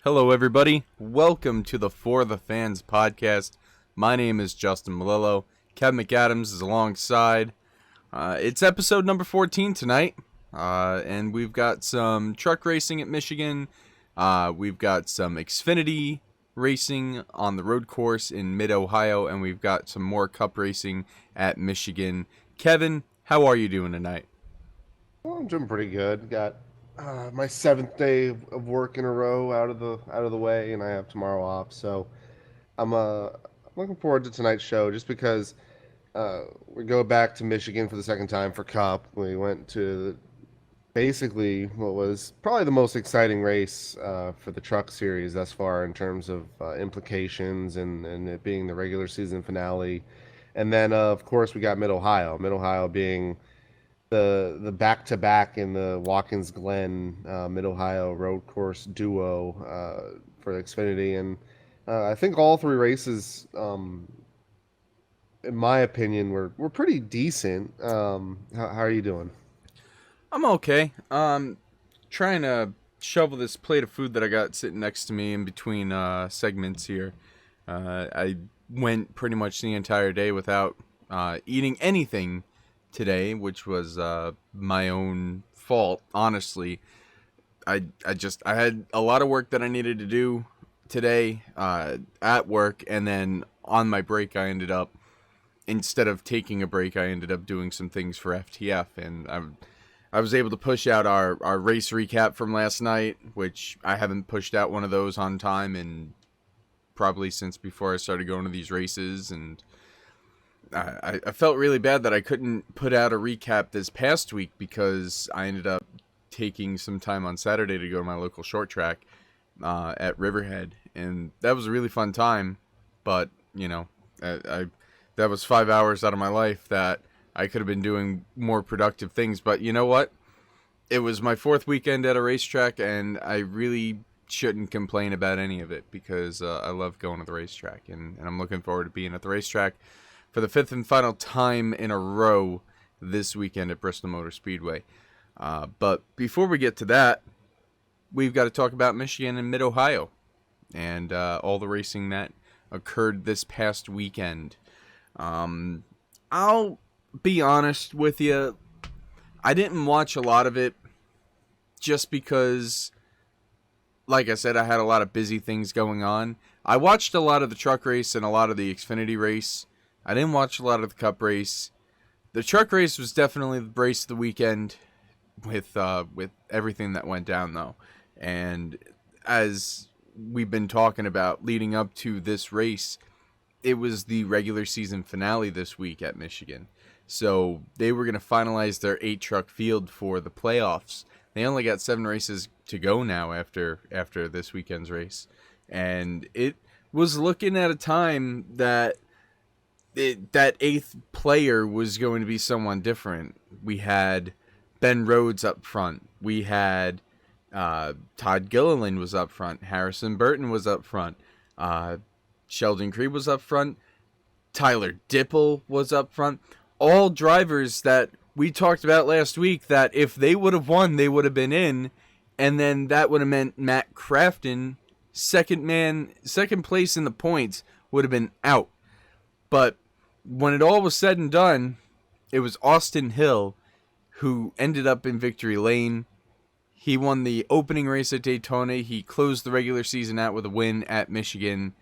Hello, everybody. Welcome to the For the Fans podcast. My name is Justin Melillo. Kevin McAdams is alongside. It's episode number 14 tonight, and we've got some truck racing at Michigan. We've got some Xfinity racing on the road course in mid-Ohio, and we've got some more Cup racing at Michigan. Kevin, how are you doing tonight? Well, I'm doing pretty good. Got my seventh day of work in a row out of the way, and I have tomorrow off. So I'm looking forward to tonight's show just because we go back to Michigan for the second time for Cup. We went to basically what was probably the most exciting race for the Truck Series thus far in terms of implications and it being the regular season finale. And then of course we got Mid Ohio. Mid Ohio being the back to back in the Watkins Glen Mid Ohio road course duo for Xfinity, and I think all three races, in my opinion, were pretty decent. How are you doing? I'm okay. Trying to shovel this plate of food that I got sitting next to me in between segments here. I went pretty much the entire day without eating anything today, which was my own fault. Honestly, I had a lot of work that I needed to do today at work, and then on my break, instead of taking a break, I ended up doing some things for FTF, and I was able to push out our race recap from last night, which I haven't pushed out one of those on time in probably since before I started going to these races, and I felt really bad that I couldn't put out a recap this past week because I ended up taking some time on Saturday to go to my local short track at Riverhead, and that was a really fun time, but, you know, I that was 5 hours out of my life that I could have been doing more productive things. But you know what? It was my fourth weekend at a racetrack, and I really shouldn't complain about any of it because I love going to the racetrack, and I'm looking forward to being at the racetrack for the fifth and final time in a row this weekend at Bristol Motor Speedway. But before we get to that, we've got to talk about Michigan and Mid-Ohio and all the racing that occurred this past weekend. I'll be honest with you, I didn't watch a lot of it just because, like I said, I had a lot of busy things going on. I watched a lot of the truck race and a lot of the Xfinity race. I didn't watch a lot of the Cup race. The truck race was definitely the race of the weekend with everything that went down, though. And as we've been talking about leading up to this race, it was the regular season finale this week at Michigan. So they were going to finalize their 8-truck field for the playoffs. They only got 7 races to go now after this weekend's race. And it was looking at a time that that 8th player was going to be someone different. We had Ben Rhodes up front. We had Todd Gilliland was up front. Harrison Burton was up front. Sheldon Creed was up front. Tyler Dipple was up front. All drivers that we talked about last week that if they would have won, they would have been in. And then that would have meant Matt Crafton, second place in the points, would have been out. But when it all was said and done, it was Austins Hill who ended up in victory lane. He won the opening race at Daytona. He closed the regular season out with a win at Michigan.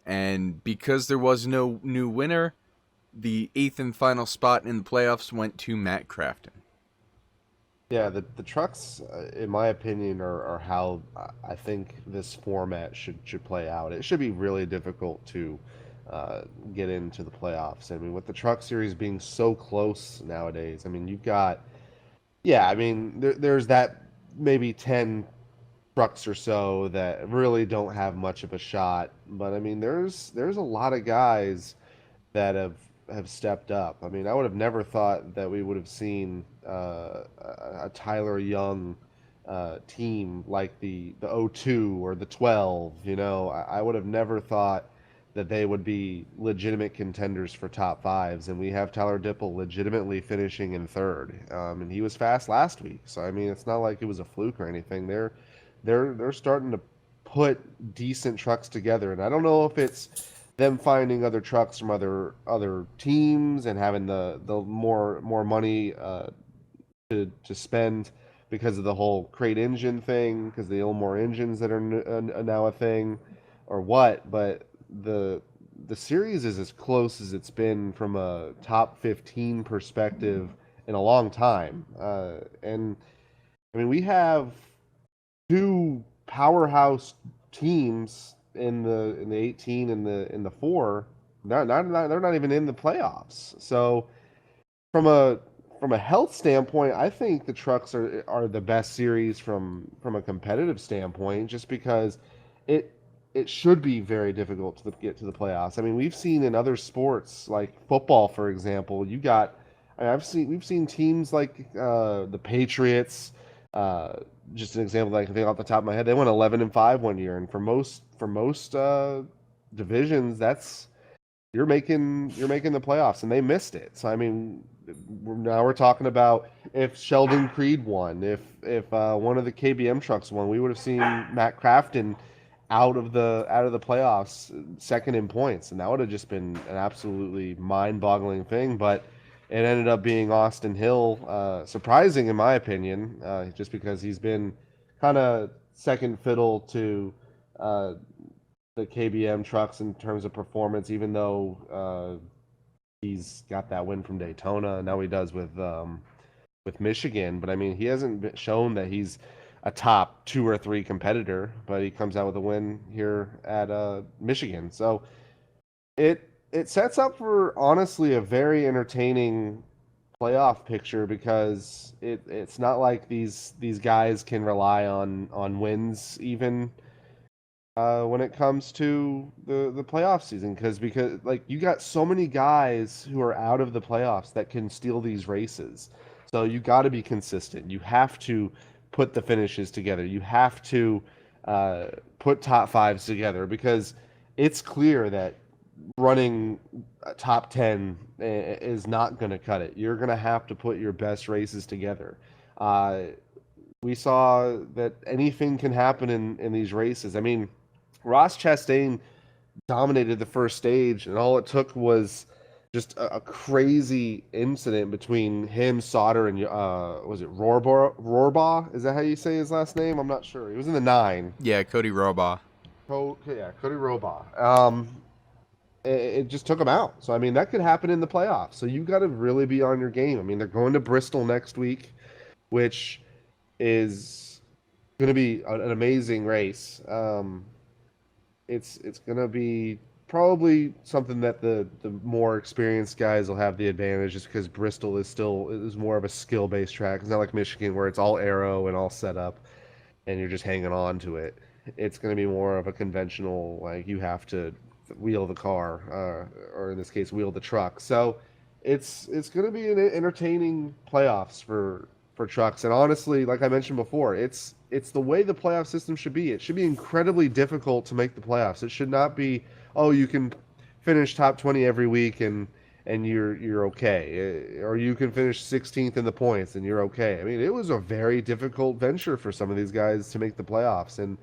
And because there was no new winner, the 8th and final spot in the playoffs went to Matt Crafton. Yeah, the trucks, in my opinion, are how I think this format should play out. It should be really difficult to get into the playoffs. I mean, with the Truck Series being so close nowadays, I mean, you've got, yeah, I mean, there's that maybe 10 trucks or so that really don't have much of a shot. But I mean, there's a lot of guys that have stepped up. I mean, I would have never thought that we would have seen a Tyler Young team like the O2 or the 12. You know, I would have never thought that they would be legitimate contenders for top fives, and we have Tyler Dipple legitimately finishing in third, and he was fast last week. So I mean, it's not like it was a fluke or anything. They're starting to put decent trucks together. And I don't know if it's them finding other trucks from other teams and having the more money to spend because of the whole crate engine thing, because the Ilmore engines that are now a thing, or what. But the series is as close as it's been from a top 15 perspective in a long time. And I mean, we have two powerhouse teams in the 18 and the 4. Not they're not even in the playoffs. So from a health standpoint, I think the trucks are the best series from a competitive standpoint, just because it it should be very difficult to get to the playoffs. I mean, we've seen in other sports like football, for example, we've seen teams like the Patriots. Uh, just an example that I can think off the top of my head, they went 11-5 one year, and for most divisions, that's you're making the playoffs, and they missed it. So I mean, now we're talking about if Sheldon Creed won, if one of the KBM trucks won, we would have seen Matt Crafton out of the playoffs, second in points, and that would have just been an absolutely mind-boggling thing. But it ended up being Austin Hill, surprising in my opinion, just because he's been kind of second fiddle to uh, the KBM trucks in terms of performance, even though he's got that win from Daytona. Now he does with Michigan, but I mean, he hasn't shown that he's a top 2 or 3 competitor, but he comes out with a win here at Michigan. So it sets up for honestly a very entertaining playoff picture, because it's not like these guys can rely on wins even when it comes to the playoff season, because like you got so many guys who are out of the playoffs that can steal these races. So you got to be consistent. You have to put the finishes together. You have to uh, put top fives together, because it's clear that running a top 10 is not going to cut it. You're going to have to put your best races together. Uh, we saw that anything can happen in these races. I mean, Ross Chastain dominated the first stage, and all it took was just a crazy incident between him, Sauter, and was it Rohrbaugh? Is that how you say his last name? I'm not sure. He was in the 9. Yeah, Cody Rohrbaugh. Cody Rohrbaugh. It just took him out. So I mean, that could happen in the playoffs. So you got to really be on your game. I mean, they're going to Bristol next week, which is going to be an amazing race. It's going to be probably something that the more experienced guys will have the advantage, just because Bristol is more of a skill based track. It's not like Michigan where it's all aero and all set up, and you're just hanging on to it. It's going to be more of a conventional, like you have to wheel the car, or in this case, wheel the truck. So it's going to be an entertaining playoffs for trucks. And honestly, like I mentioned before, it's the way the playoff system should be. It should be incredibly difficult to make the playoffs. It should not be, oh, you can finish top 20 every week and you're okay, or you can finish 16th in the points and you're okay. I mean, it was a very difficult venture for some of these guys to make the playoffs, and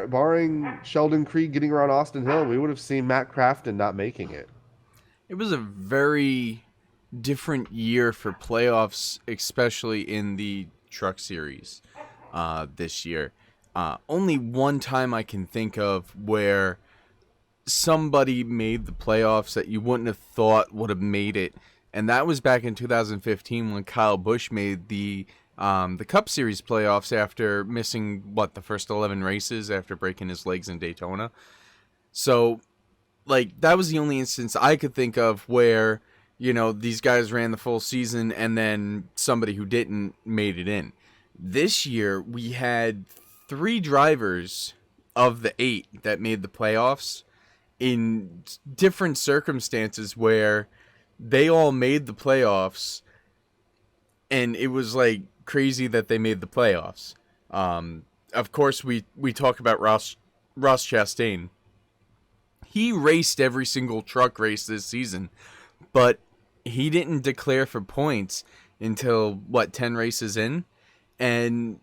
barring Sheldon Creed getting around Austin Hill, we would have seen Matt Crafton not making it. It was a very different year for playoffs, especially in the truck series this year. Only one time I can think of where somebody made the playoffs that you wouldn't have thought would have made it, and that was back in 2015 when Kyle Busch made the Cup Series playoffs after missing the first 11 races after breaking his legs in Daytona. So, like, that was the only instance I could think of where, these guys ran the full season and then somebody who didn't made it in. This year, we had 3 drivers of the 8 that made the playoffs in different circumstances where they all made the playoffs, and it was, like, crazy that they made the playoffs. Of course, we talk about Ross Chastain. He raced every single truck race this season, but he didn't declare for points until 10 races in, and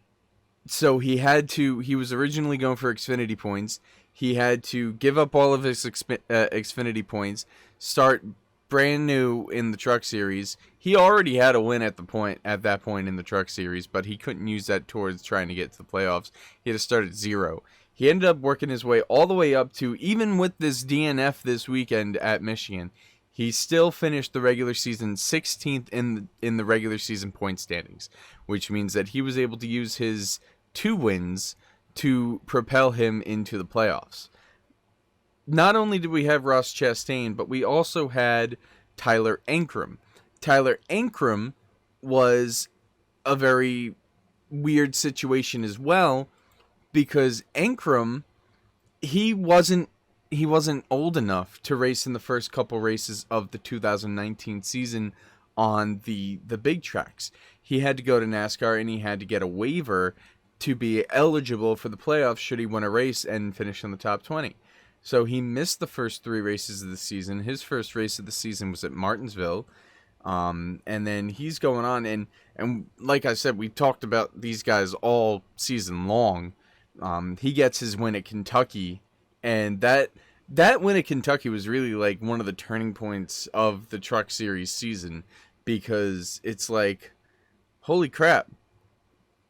So he was originally going for Xfinity points. He had to give up all of his Xfinity points, start brand new in the Truck Series. He already had a win at that point in the Truck Series, but he couldn't use that towards trying to get to the playoffs. He had to start at 0. He ended up working his way all the way up to, even with this DNF this weekend at Michigan, he still finished the regular season 16th in the regular season point standings, which means that he was able to use his 2 wins to propel him into the playoffs. Not only did we have Ross Chastain, but we also had Tyler Ankrum. Tyler Ankrum was a very weird situation as well, because Ankrum, he wasn't old enough to race in the first couple races of the 2019 season on the big tracks. He had to go to NASCAR and he had to get a waiver to be eligible for the playoffs should he win a race and finish in the top 20. So he missed the first 3 races of the season. His first race of the season was at Martinsville. And then he's going on, and like I said, we talked about these guys all season long. He gets his win at Kentucky, and that win at Kentucky was really like one of the turning points of the Truck Series season, because it's like, holy crap,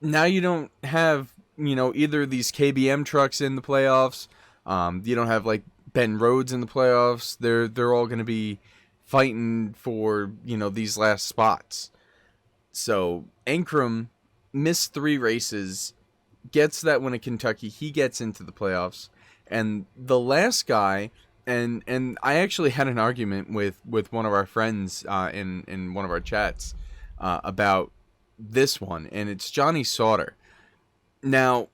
now you don't have, either of these KBM trucks in the playoffs. You don't have like Ben Rhodes in the playoffs. They're all going to be fighting for, these last spots. So Ankrum missed 3 races, gets that win at Kentucky. He gets into the playoffs. And the last guy, and I actually had an argument with one of our friends in one of our chats about this one, and it's Johnny Sauter. Now,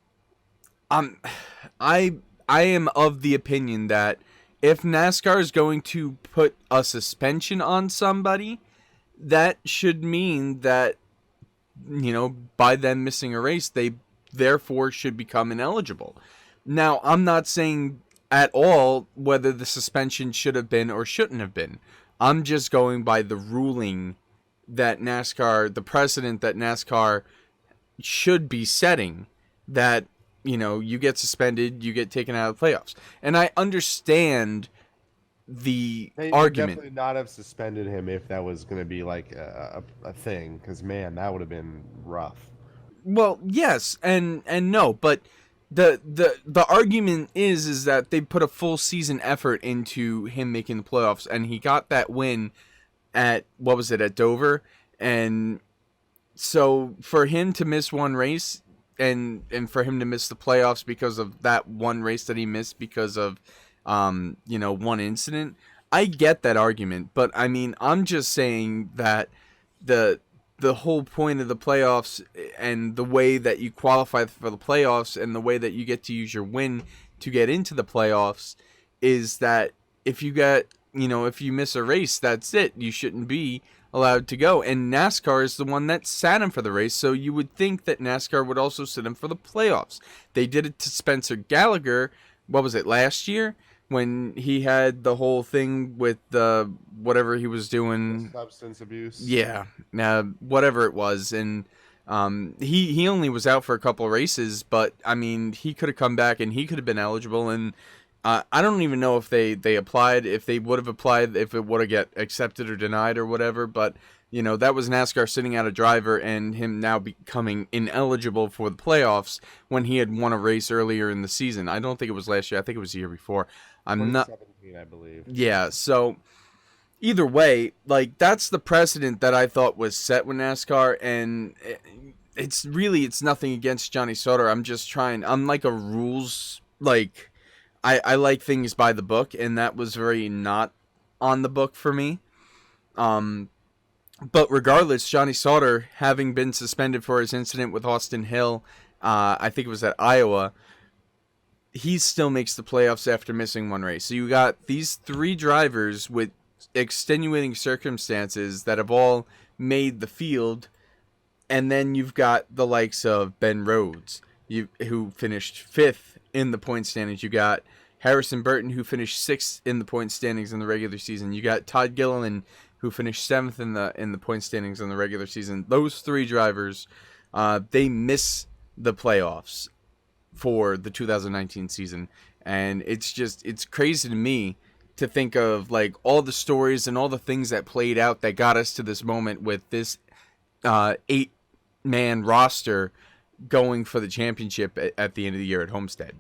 I am of the opinion that if NASCAR is going to put a suspension on somebody, that should mean that, by them missing a race, they therefore should become ineligible. Now, I'm not saying at all whether the suspension should have been or shouldn't have been. I'm just going by the ruling that NASCAR, the precedent that NASCAR should be setting, that, you get suspended, you get taken out of the playoffs. And I understand the argument. Definitely not have suspended him if that was going to be like a thing, because, man, that would have been rough. Well, yes and no, but the argument is that they put a full season effort into him making the playoffs, and he got that win at, at Dover, and so for him to miss one race and for him to miss the playoffs because of that one race that he missed because of one incident, I get that argument, but I mean, I'm just saying that the whole point of the playoffs and the way that you qualify for the playoffs and the way that you get to use your win to get into the playoffs is that if you if you miss a race, that's it. You shouldn't be allowed to go. And NASCAR is the one that sat him for the race, so you would think that NASCAR would also sit him for the playoffs. They did it to Spencer Gallagher, last year? When he had the whole thing with whatever he was doing, substance abuse. Yeah, whatever it was, and he only was out for a couple of races, but I mean, he could have come back and he could have been eligible. And I don't even know if they applied, if they would have applied, if it would have get accepted or denied or whatever. But that was NASCAR sitting out a driver and him now becoming ineligible for the playoffs when he had won a race earlier in the season. I don't think it was last year. I think it was the year before. I'm not 2017, I believe. Yeah, so either way, like, that's the precedent that I thought was set with NASCAR, and it's nothing against Johnny Sauter. I'm like a rules, like, I like things by the book, and that was very not on the book for me. But regardless, Johnny Sauter, having been suspended for his incident with Austins Hill, I think it was at Iowa, he still makes the playoffs after missing one race. So you got these 3 drivers with extenuating circumstances that have all made the field, and then you've got the likes of Ben Rhodes, who finished 5th in the point standings. You got Harrison Burton, who finished 6th in the point standings in the regular season. You got Todd Gilliland, who finished 7th in the point standings in the regular season. Those 3 drivers, they miss the playoffs for the 2019 season. And it's crazy to me to think of like all the stories and all the things that played out that got us to this moment with this 8-man roster going for the championship at the end of the year at Homestead.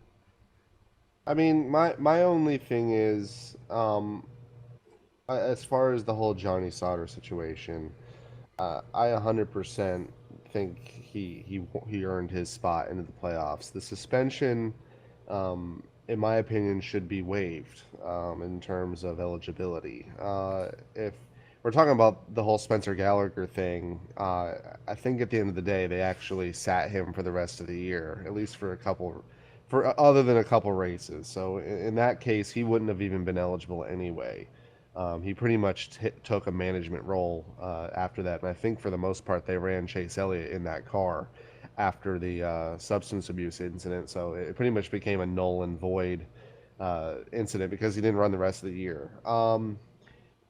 I mean, my only thing is, as far as the whole Johnny Sauter situation, I 100% think he earned his spot into the playoffs. The suspension, in my opinion, should be waived in terms of eligibility. If we're talking about the whole Spencer Gallagher thing, I think at the end of the day, they actually sat him for the rest of the year, at least for a couple, for other than a couple races. So in that case, he wouldn't have even been eligible anyway. He pretty much took a management role after that, and I think for the most part they ran Chase Elliott in that car after the substance abuse incident. So it pretty much became a null and void incident because he didn't run the rest of the year.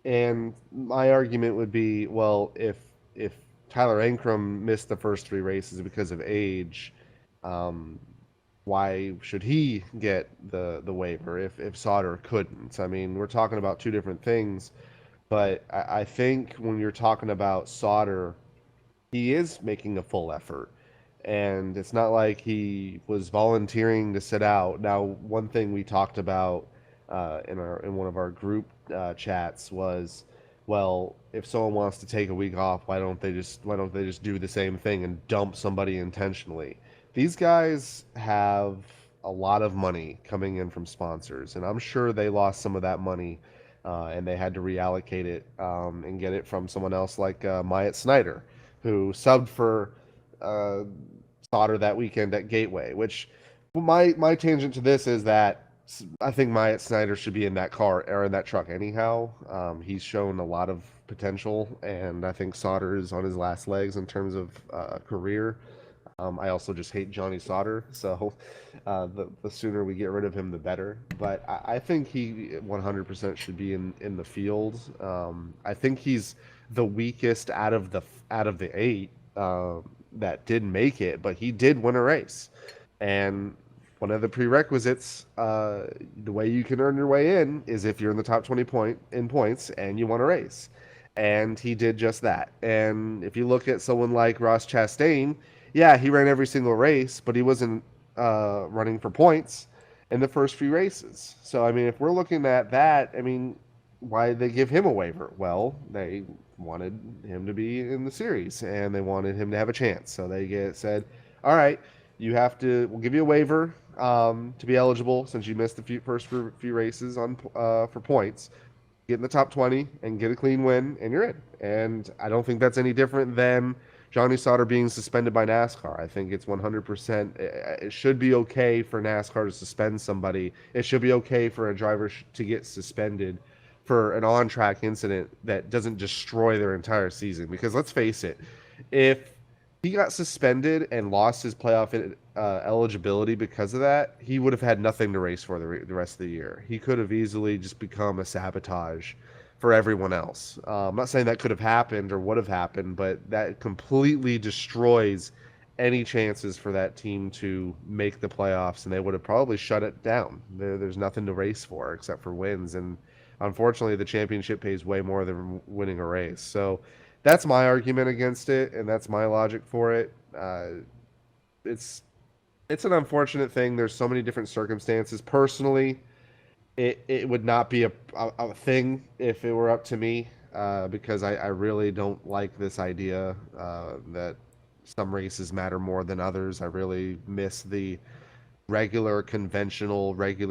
And my argument would be, well, if Tyler Ankrum missed the first three races because of age, um, why should he get the waiver if Sauter couldn't? I mean, we're talking about two different things, but I think when you're talking about Sauter, he is making a full effort. And it's not like he was volunteering to sit out. Now, one thing we talked about in one of our group chats was, well, if someone wants to take a week off, why don't they just do the same thing and dump somebody intentionally? These guys have a lot of money coming in from sponsors, and I'm sure they lost some of that money, and they had to reallocate it and get it from someone else like Myatt Snyder, who subbed for uh, Sauter that weekend at Gateway. Which my tangent to this is that I think Myatt Snyder should be in that car or in that truck anyhow. He's shown a lot of potential, and I think Sauter is on his last legs in terms of career. I also just hate Johnny Sauter, so the sooner we get rid of him, the better. But I think he 100% should be in the field. I think he's the weakest out of the eight that did make it, but he did win a race. And one of the prerequisites, the way you can earn your way in is if you're in the top 20 points and you won a race. And he did just that. And if you look at someone like Ross Chastain, yeah, he ran every single race, but he wasn't running for points in the first few races. So, I mean, if we're looking at that, I mean, why did they give him a waiver? Well, they wanted him to be in the series, and they wanted him to have a chance. So they said, all right, we'll give you a waiver to be eligible since you missed the first few races for points. Get in the top 20 and get a clean win, and you're in. And I don't think that's any different than Johnny Sauter being suspended by NASCAR. I think it's 100%. It should be okay for NASCAR to suspend somebody. It should be okay for a driver to get suspended for an on-track incident that doesn't destroy their entire season. Because let's face it, if he got suspended and lost his playoff eligibility because of that, he would have had nothing to race for the rest of the year. He could have easily just become a sabotage for everyone else. I'm not saying that could have happened or would have happened, but that completely destroys any chances for that team to make the playoffs, and they would have probably shut it down. There's nothing to race for except for wins, and unfortunately, the championship pays way more than winning a race. So that's my argument against it, and that's my logic for it. It's it's an unfortunate thing. There's so many different circumstances. Personally, it would not be a thing if it were up to me, because I really don't like this idea that some races matter more than others. I really miss the regular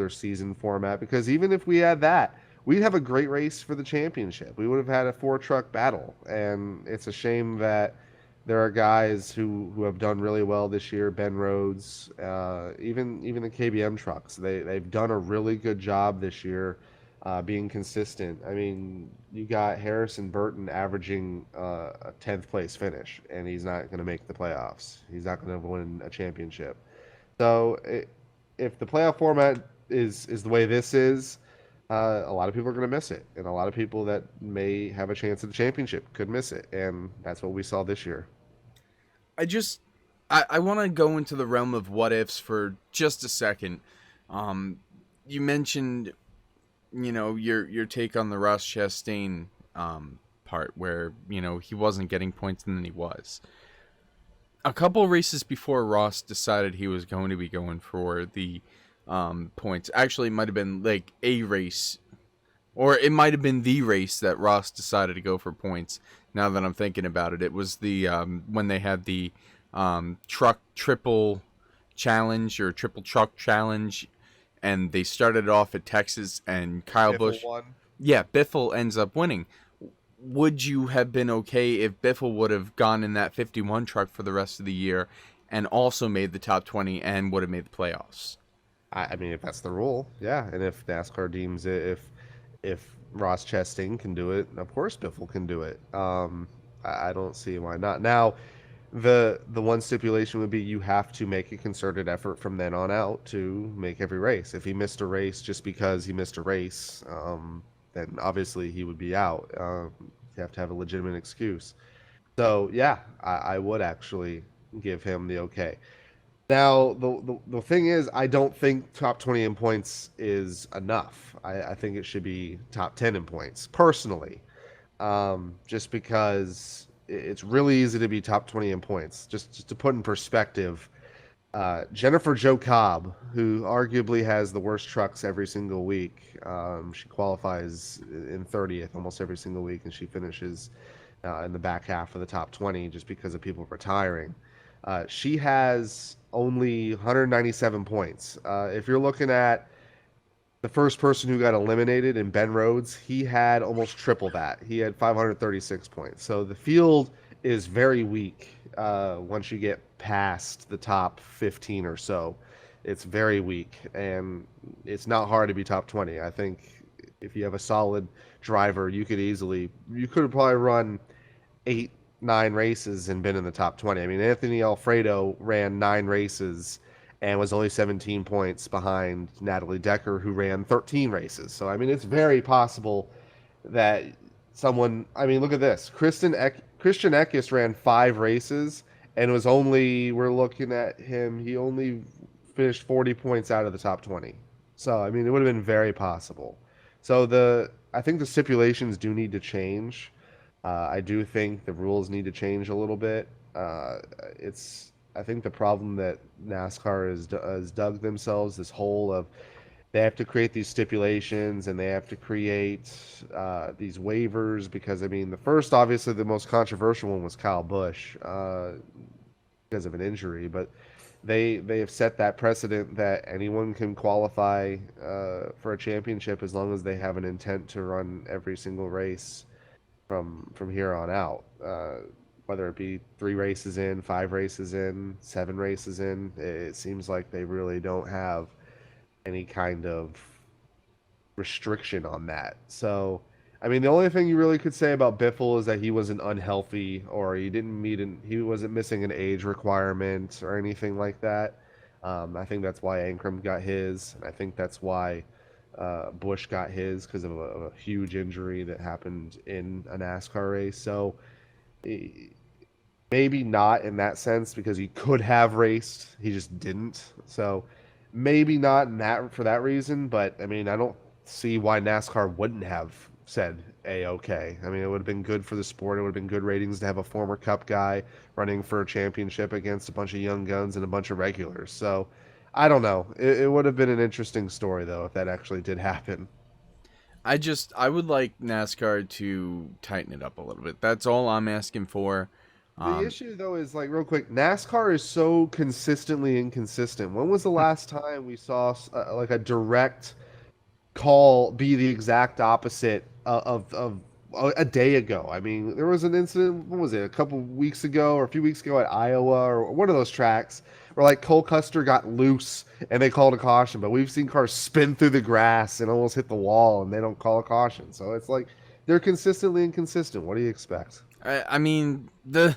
season format, because even if we had that, we'd have a great race for the championship. We would have had a four truck battle, and it's a shame that there are guys who have done really well this year. Ben Rhodes, even the KBM trucks, they've done a really good job this year being consistent. I mean, you got Harrison Burton averaging a 10th place finish, and he's not going to make the playoffs. He's not going to win a championship. So if the playoff format is the way this is, a lot of people are going to miss it, and a lot of people that may have a chance at the championship could miss it, and that's what we saw this year. I just I want to go into the realm of what ifs for just a second. You mentioned, your take on the Ross Chastain part where he wasn't getting points and then he was. A couple races before Ross decided he was going to be going for the points. Actually, it might have been like a race, or it might have been the race that Ross decided to go for points. Now that I'm thinking about it, it was the when they had the truck triple challenge or triple truck challenge, and they started off at Texas, and Kyle Biffle Busch, won. yeah, Biffle ends up winning. Would you have been okay if Biffle would have gone in that 51 truck for the rest of the year and also made the top 20 and would have made the playoffs? I mean, if that's the rule, yeah. And if NASCAR deems it, if Ross Chastain can do it, of course Biffle can do it. I don't see why not. Now, the one stipulation would be you have to make a concerted effort from then on out to make every race. If he missed a race just because he missed a race, then obviously he would be out. You have to have a legitimate excuse. So yeah, I would actually give him the okay. Now, the thing is, I don't think top 20 in points is enough. I think it should be top 10 in points, personally. Just because it's really easy to be top 20 in points. Just to put in perspective, Jennifer Jo Cobb, who arguably has the worst trucks every single week, she qualifies in 30th almost every single week, and she finishes in the back half of the top 20 just because of people retiring. She has only 197 points. If you're looking at the first person who got eliminated in Ben Rhodes, he had almost triple that. He had 536 points. So the field is very weak once you get past the top 15 or so. It's very weak, and it's not hard to be top 20. I think if you have a solid driver, you could have probably run 8, 9 races and been in the top 20. I mean, Anthony Alfredo ran 9 races and was only 17 points behind Natalie Decker, who ran 13 races. So, I mean, it's very possible that I mean, look at this. Christian Eckes ran 5 races and we're looking at him, he only finished 40 points out of the top 20. So, I mean, it would have been very possible. So, I think the stipulations do need to change. I do think the rules need to change a little bit. I think the problem that NASCAR has dug themselves this hole of they have to create these stipulations and they have to create these waivers because I mean obviously the most controversial one was Kyle Busch because of an injury, but they have set that precedent that anyone can qualify for a championship as long as they have an intent to run every single race from here on out. Whether it be 3 races in, 5 races in, 7 races in, it seems like they really don't have any kind of restriction on that. So, I mean, the only thing you really could say about Biffle is that he wasn't unhealthy or he wasn't missing an age requirement or anything like that. I think that's why Ankrum got his, and I think that's why Bush got his because of a huge injury that happened in a NASCAR race. So maybe not in that sense because he could have raced, he just didn't. So maybe not in that for that reason. But I mean, I don't see why NASCAR wouldn't have said okay. I mean, it would have been good for the sport. It would have been good ratings to have a former Cup guy running for a championship against a bunch of young guns and a bunch of regulars. So I don't know. It would have been an interesting story, though, if that actually did happen. I would like NASCAR to tighten it up a little bit. That's all I'm asking for. The issue, though, is like real quick. NASCAR is so consistently inconsistent. When was the last time we saw like a direct call be the exact opposite of a day ago? I mean, there was an incident. What was it? A couple weeks ago or a few weeks ago at Iowa or one of those tracks where like Cole Custer got loose and they called a caution. But we've seen cars spin through the grass and almost hit the wall and they don't call a caution. So it's like they're consistently inconsistent. What do you expect? I mean, the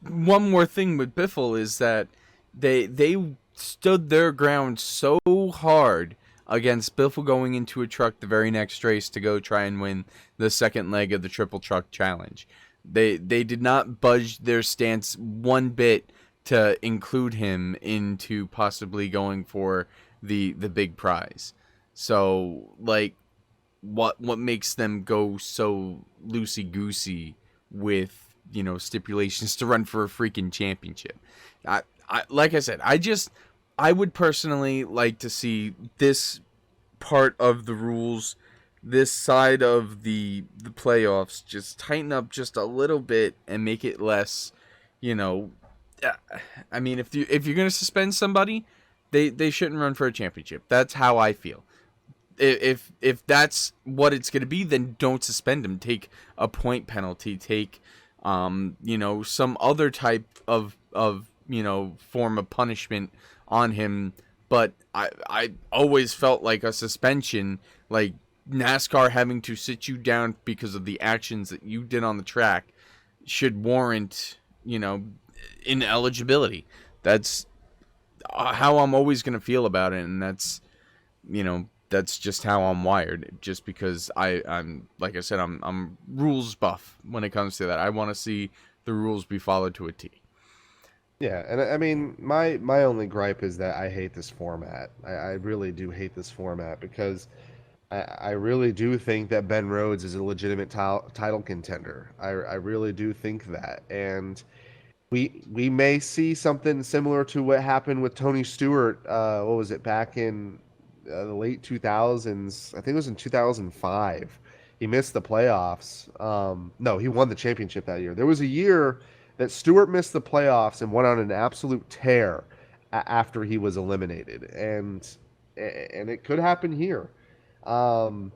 one more thing with Biffle is that they stood their ground so hard against Biffle going into a truck the very next race to go try and win the second leg of the triple truck challenge. They did not budge their stance one bit to include him into possibly going for the big prize. So like, what makes them go so loosey goosey with, you know, stipulations to run for a freaking championship? I like I said, I would personally like to see this part of the rules, this side of the playoffs, just tighten up just a little bit and make it less, you know. I mean, if you're gonna suspend somebody, they shouldn't run for a championship. That's how I feel. If that's what it's gonna be, then don't suspend him. Take a point penalty. Take, you know, some other type of you know, form of punishment on him. But I always felt like a suspension, like NASCAR having to sit you down because of the actions that you did on the track, should warrant, you know, ineligibility. That's how I'm always going to feel about it, and that's, you know, that's just how I'm wired. Just because I'm like I said, I'm rules buff when it comes to that. I want to see the rules be followed to a T. Yeah, and I mean, my only gripe is that I hate this format. I really do hate this format because I really do think that Ben Rhodes is a legitimate title contender. I really do think that, and we may see something similar to what happened with Tony Stewart. What was it, back in the late 2000s? I think it was in 2005. He missed the playoffs. No, he won the championship that year. There was a year that Stewart missed the playoffs and went on an absolute tear after he was eliminated, and it could happen here. Um,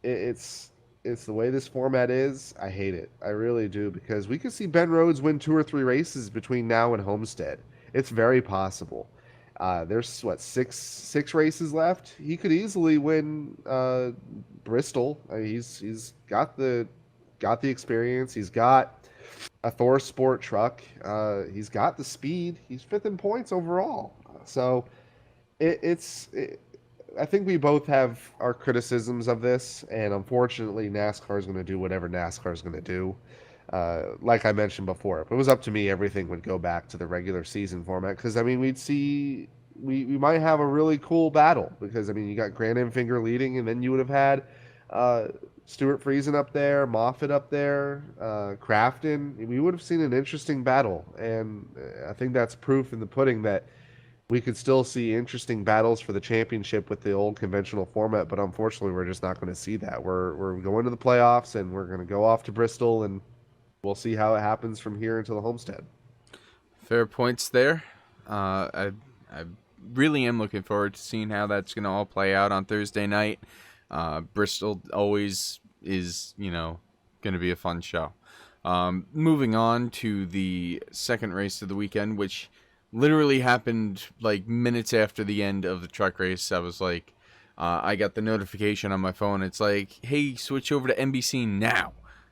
it's the way this format is. I hate it. I really do, because we could see Ben Rhodes win 2 or 3 races between now and Homestead. It's very possible. There's what, six races left. He could easily win Bristol. He's got the experience. He's got a Thor Sport truck. He's got the speed. He's fifth in points overall. So it's I think we both have our criticisms of this, and unfortunately, NASCAR is going to do whatever NASCAR is going to do. Like I mentioned before, if it was up to me, everything would go back to the regular season format, because I mean, we might have a really cool battle, because I mean, you got Grant Enfinger leading, and then you would have had Stuart Friesen up there, Moffitt up there, Crafton. We would have seen an interesting battle, and I think that's proof in the pudding that we could still see interesting battles for the championship with the old conventional format, but unfortunately, we're just not going to see that. We're going to the playoffs, and we're going to go off to Bristol, and we'll see how it happens from here until the Homestead. Fair points there. I really am looking forward to seeing how that's going to all play out on Thursday night. Bristol always is, you know, going to be a fun show. Moving on to the second race of the weekend, which literally happened like minutes after the end of the truck race. I was like, I got the notification on my phone. It's like, hey, switch over to NBC now.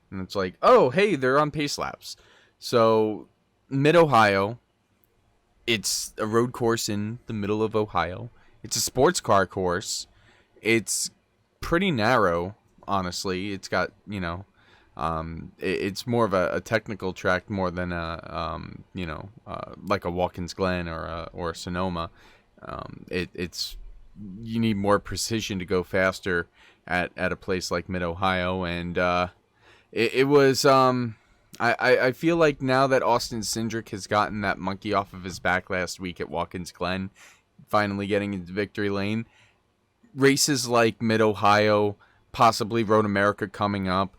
And it's like, oh, hey, they're on pace laps. So, Mid-Ohio, it's a road course in the middle of Ohio. It's a sports car course. It's pretty narrow, honestly. It's got, you know, it's more of a technical track more than like a Watkins Glen or a Sonoma. It's you need more precision to go faster at a place like Mid-Ohio, and it was I feel like now that Austins Hill has gotten that monkey off of his back last week at Watkins Glen, finally getting into victory lane, races like Mid-Ohio, possibly Road America coming up,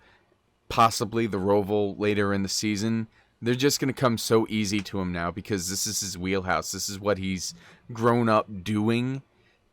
possibly the Roval later in the season, they're just going to come so easy to him now, because this is his wheelhouse. This is what he's grown up doing.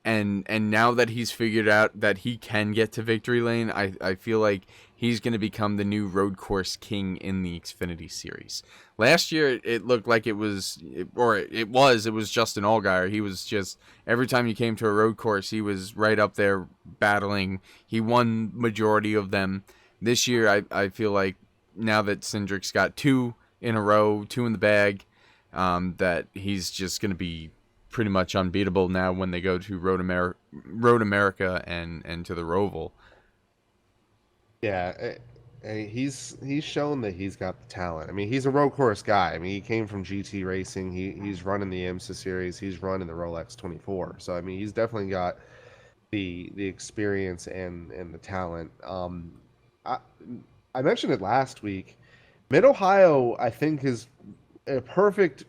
And now that he's figured out that he can get to victory lane, I feel like he's going to become the new road course king in the Xfinity Series. Last year, it looked like it was Justin Allgaier. He was just, every time he came to a road course, he was right up there battling. He won majority of them. This year, I feel like now that Cindric's got 2 in a row, 2 in the bag, that he's just going to be pretty much unbeatable now when they go to Road America and to the Roval. Yeah, And he's shown that he's got the talent. I mean, he's a road course guy. I mean, he came from GT racing. He's running the IMSA series. He's running the Rolex 24. So I mean, he's definitely got the experience and the talent. I I mentioned it last week. Mid Ohio, I think, is a perfect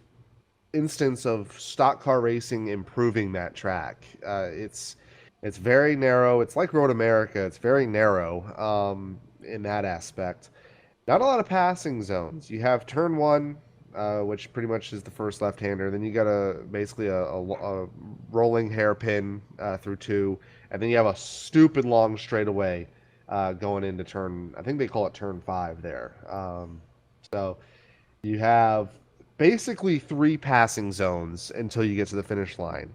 instance of stock car racing improving that track. It's very narrow. It's like Road America. It's very narrow in that aspect. Not a lot of passing zones. You have turn one, which pretty much is the first left-hander. Then you got basically a rolling hairpin through two, and then you have a stupid long straightaway going into turn. I think they call it turn five there. So you have basically three passing zones until you get to the finish line.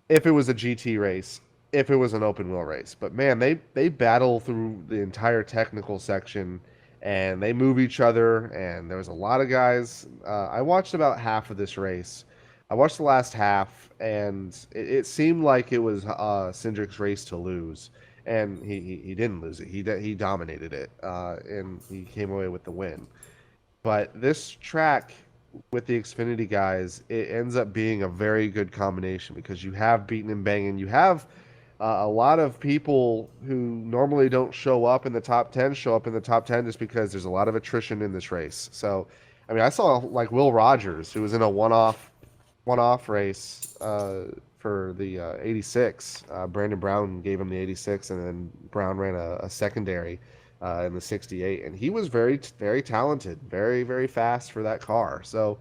If it was a GT race, if it was an open wheel race, but man, they battle through the entire technical section and they move each other. And there was a lot of guys. I watched about half of this race. I watched the last half, and it seemed like it was Cindric's race to lose, and he didn't lose it. He dominated it, and he came away with the win. But this track with the Xfinity guys, it ends up being a very good combination because you have beaten and banging. You have a lot of people who normally don't show up in the top 10 show up in the top 10 just because there's a lot of attrition in this race. So, I mean, I saw like Will Rogers, who was in a one-off race for the 86. Brandon Brown gave him the 86, and then Brown ran a secondary in the 68, and he was very, very talented, very, very fast for that car. So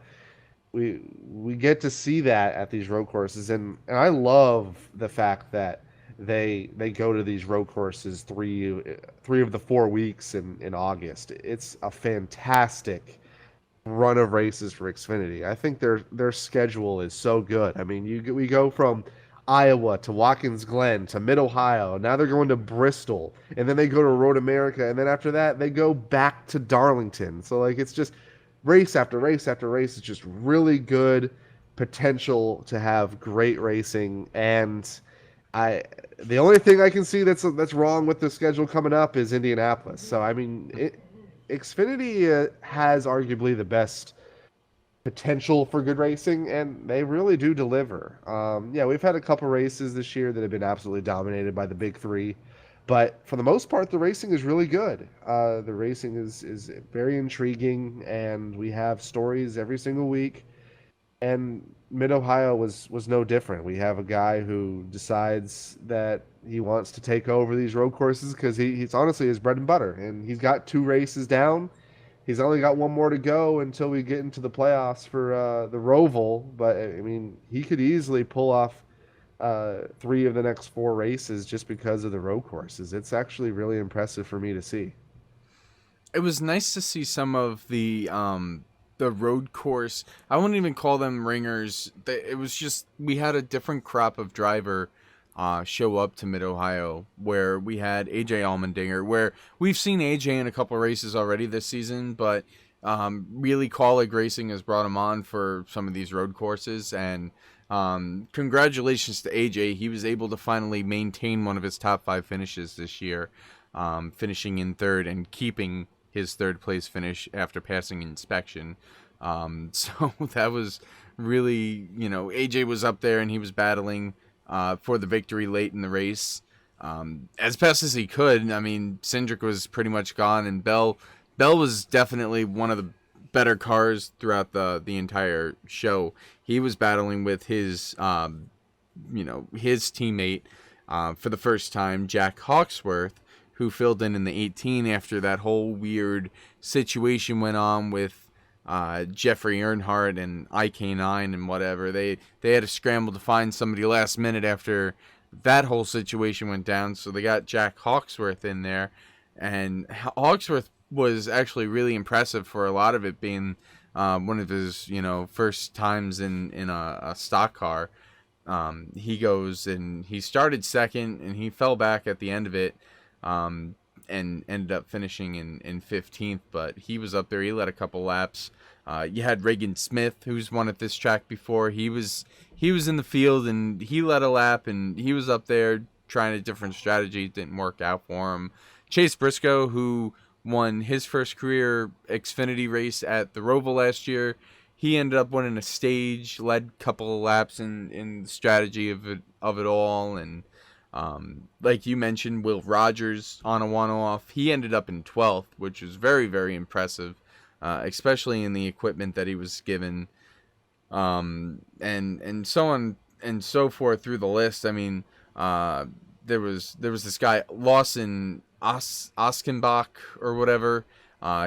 we get to see that at these road courses, and I love the fact that they go to these road courses three of the 4 weeks in August. It's a fantastic run of races for Xfinity. I think their schedule is so good. I mean, we go from Iowa to Watkins Glen to Mid Ohio. Now they're going to Bristol, and then they go to Road America, and then after that they go back to Darlington. So like it's just race after race after race. It's just really good potential to have great racing. And I the only thing I can see that's wrong with the schedule coming up is Indianapolis. So I mean, Xfinity has arguably the best potential for good racing, and they really do deliver. Yeah, we've had a couple races this year that have been absolutely dominated by the big three, but for the most part, the racing is really good. The racing is very intriguing, and we have stories every single week. And Mid Ohio was no different. We have a guy who decides that he wants to take over these road courses because he's honestly his bread and butter, and he's got 2 races down. He's only got one more to go until we get into the playoffs for the Roval. But I mean, he could easily pull off 3 of the next 4 races just because of the road courses. It's actually really impressive for me to see. It was nice to see some of the road course. I wouldn't even call them ringers. It was just we had a different crop of driver show up to Mid Ohio, where we had AJ Allmendinger, where we've seen AJ in a couple races already this season, but really Kaulig Racing has brought him on for some of these road courses, and congratulations to AJ. He was able to finally maintain one of his top 5 finishes this year, finishing in third and keeping his third place finish after passing inspection. So that was really, AJ was up there and he was battling for the victory late in the race as best as he could. I mean, Cindric was pretty much gone, and Bell was definitely one of the better cars throughout the entire show. He was battling with his his teammate for the first time, Jack Hawksworth, who filled in the 18 after that whole weird situation went on with Jeffrey Earnhardt and IK9 and whatever. They had to scramble to find somebody last minute after that whole situation went down, so they got Jack Hawksworth in there. And Hawksworth was actually really impressive for a lot of it being one of his first times in a stock car. He goes and he started second and he fell back at the end of it. And ended up finishing in 15th, but he was up there. He led a couple laps. You had Reagan Smith, who's won at this track before. He was in the field and he led a lap, and he was up there trying a different strategy. It didn't work out for him. Chase Briscoe, who won his first career Xfinity race at the Roval last year. He ended up winning a stage, led a couple of laps in the strategy of it all, and like you mentioned, Will Rogers on a one-off. He ended up in 12th, which was very, very impressive, especially in the equipment that he was given, and so on and so forth through the list. I mean, there was this guy Lawson Oskenbach or whatever.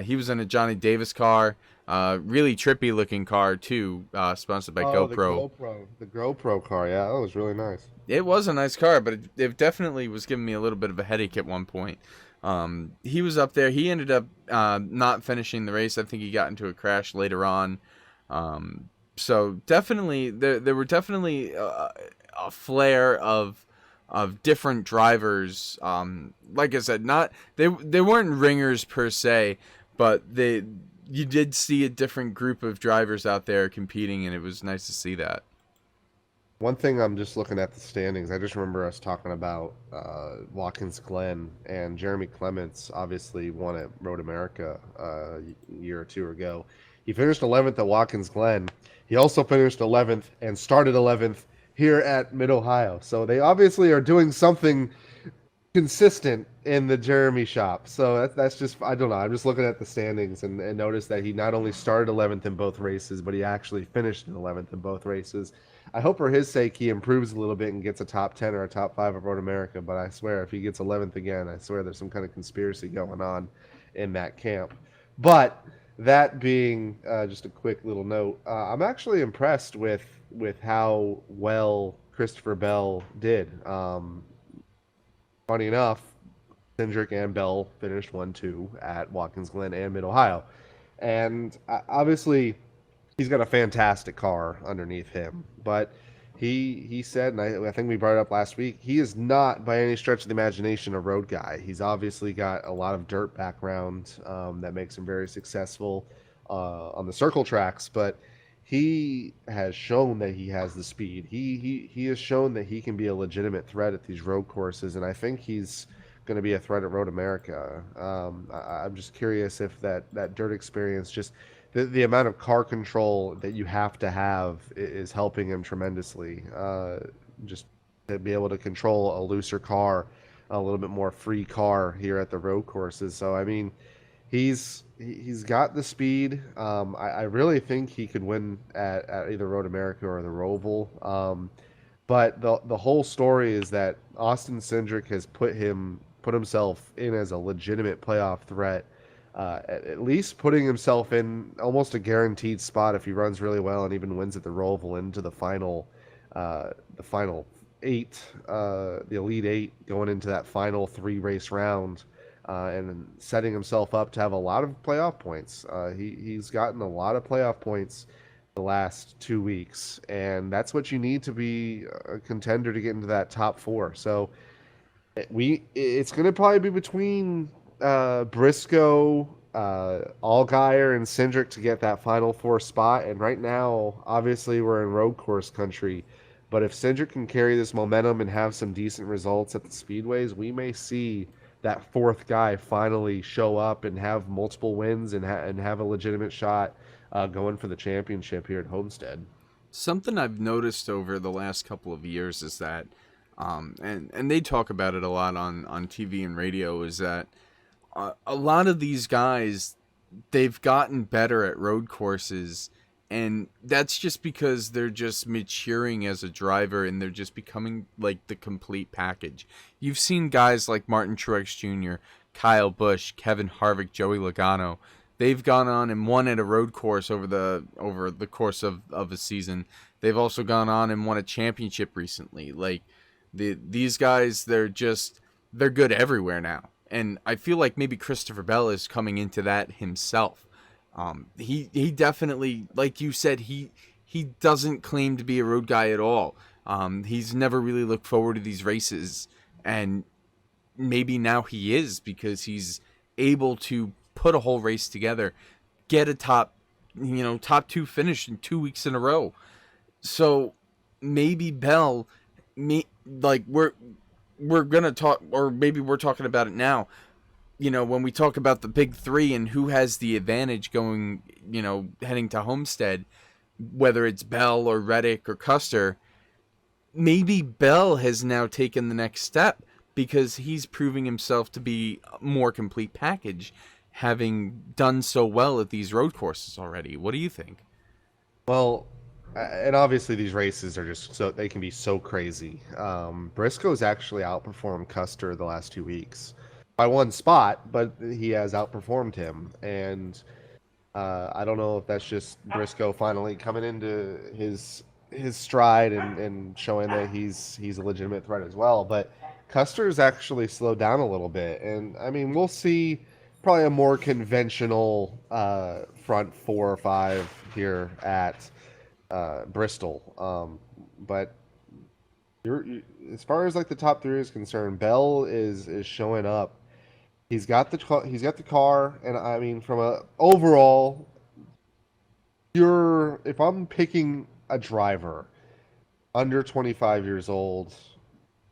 He was in a Johnny Davis car. Really trippy looking car too, sponsored by GoPro. The GoPro car, yeah, that was really nice. It was a nice car, but it definitely was giving me a little bit of a headache at one point. He was up there. He ended up not finishing the race. I think he got into a crash later on. So definitely, there were definitely a flare of different drivers. Like I said, not they weren't ringers per se, but you did see a different group of drivers out there competing, and it was nice to see that. One thing, I'm just looking at the standings. I just remember us talking about Watkins Glen, and Jeremy Clements obviously won at Road America a year or two ago. He finished 11th at Watkins Glen. He also finished 11th and started 11th here at Mid-Ohio. So they obviously are doing something consistent in the Jeremy shop. So that's just, I don't know. I'm just looking at the standings and noticed that he not only started 11th in both races, but he actually finished in 11th in both races. I hope for his sake he improves a little bit and gets a top 10 or a top 5 of Road America, but I swear if he gets 11th again, I swear there's some kind of conspiracy going on in that camp. But that being just a quick little note, I'm actually impressed with how well Christopher Bell did. Funny enough, Cindric and Bell finished 1-2 at Watkins Glen and Mid-Ohio. And obviously, he's got a fantastic car underneath him. But he said, and I think we brought it up last week, he is not by any stretch of the imagination a road guy. He's obviously got a lot of dirt background that makes him very successful on the circle tracks, but he has shown that he has the speed. He has shown that he can be a legitimate threat at these road courses, and I think he's going to be a threat at Road America. I'm just curious if that dirt experience, just the amount of car control that you have to have is helping him tremendously. Just to be able to control a looser car, a little bit more free car here at the road courses. So, I mean, he's got the speed. I really think he could win at either Road America or the Roval. But the whole story is that Austins Hill has put himself in as a legitimate playoff threat. At least putting himself in almost a guaranteed spot if he runs really well and even wins at the Roval into the final eight, the Elite Eight, going into that final 3-race round. And setting himself up to have a lot of playoff points. He's gotten a lot of playoff points the last 2 weeks, and that's what you need to be a contender to get into that top 4. So it's going to probably be between Briscoe, Allgaier, and Cindric to get that final 4 spot. And right now, obviously, we're in road course country. But if Cindric can carry this momentum and have some decent results at the speedways, we may see that 4th guy finally show up and have multiple wins and have a legitimate shot going for the championship here at Homestead. Something I've noticed over the last couple of years is that, and they talk about it a lot on TV and radio, is that a lot of these guys, they've gotten better at road courses, and that's just because they're just maturing as a driver and they're just becoming like the complete package. You've seen guys like Martin Truex Jr., Kyle Busch, Kevin Harvick, Joey Logano. They've gone on and won at a road course over the course of a season. They've also gone on and won a championship recently. Like these guys, they're good everywhere now. And I feel like maybe Christopher Bell is coming into that himself. He definitely, like you said, he doesn't claim to be a road guy at all. He's never really looked forward to these races, and maybe now he is, because he's able to put a whole race together, get a top 2 finish in 2 weeks in a row. So maybe Bell, we're gonna talk, or maybe we're talking about it now. when we talk about the big three and who has the advantage going, heading to Homestead, whether it's Bell or Reddick or Custer, maybe Bell has now taken the next step because he's proving himself to be a more complete package, having done so well at these road courses already. What do you think? Well, and obviously these races are just so they can be so crazy. Briscoe's actually outperformed Custer the last 2 weeks by one spot, but he has outperformed him. And I don't know if that's just Briscoe finally coming into his stride and showing that he's a legitimate threat as well. But Custer's actually slowed down a little bit, and I mean we'll see probably a more conventional front four or five here at Bristol. But as far as like the top three is concerned, Bell is showing up. He's got the car, and I mean from a overall, if I'm picking a driver under 25 years old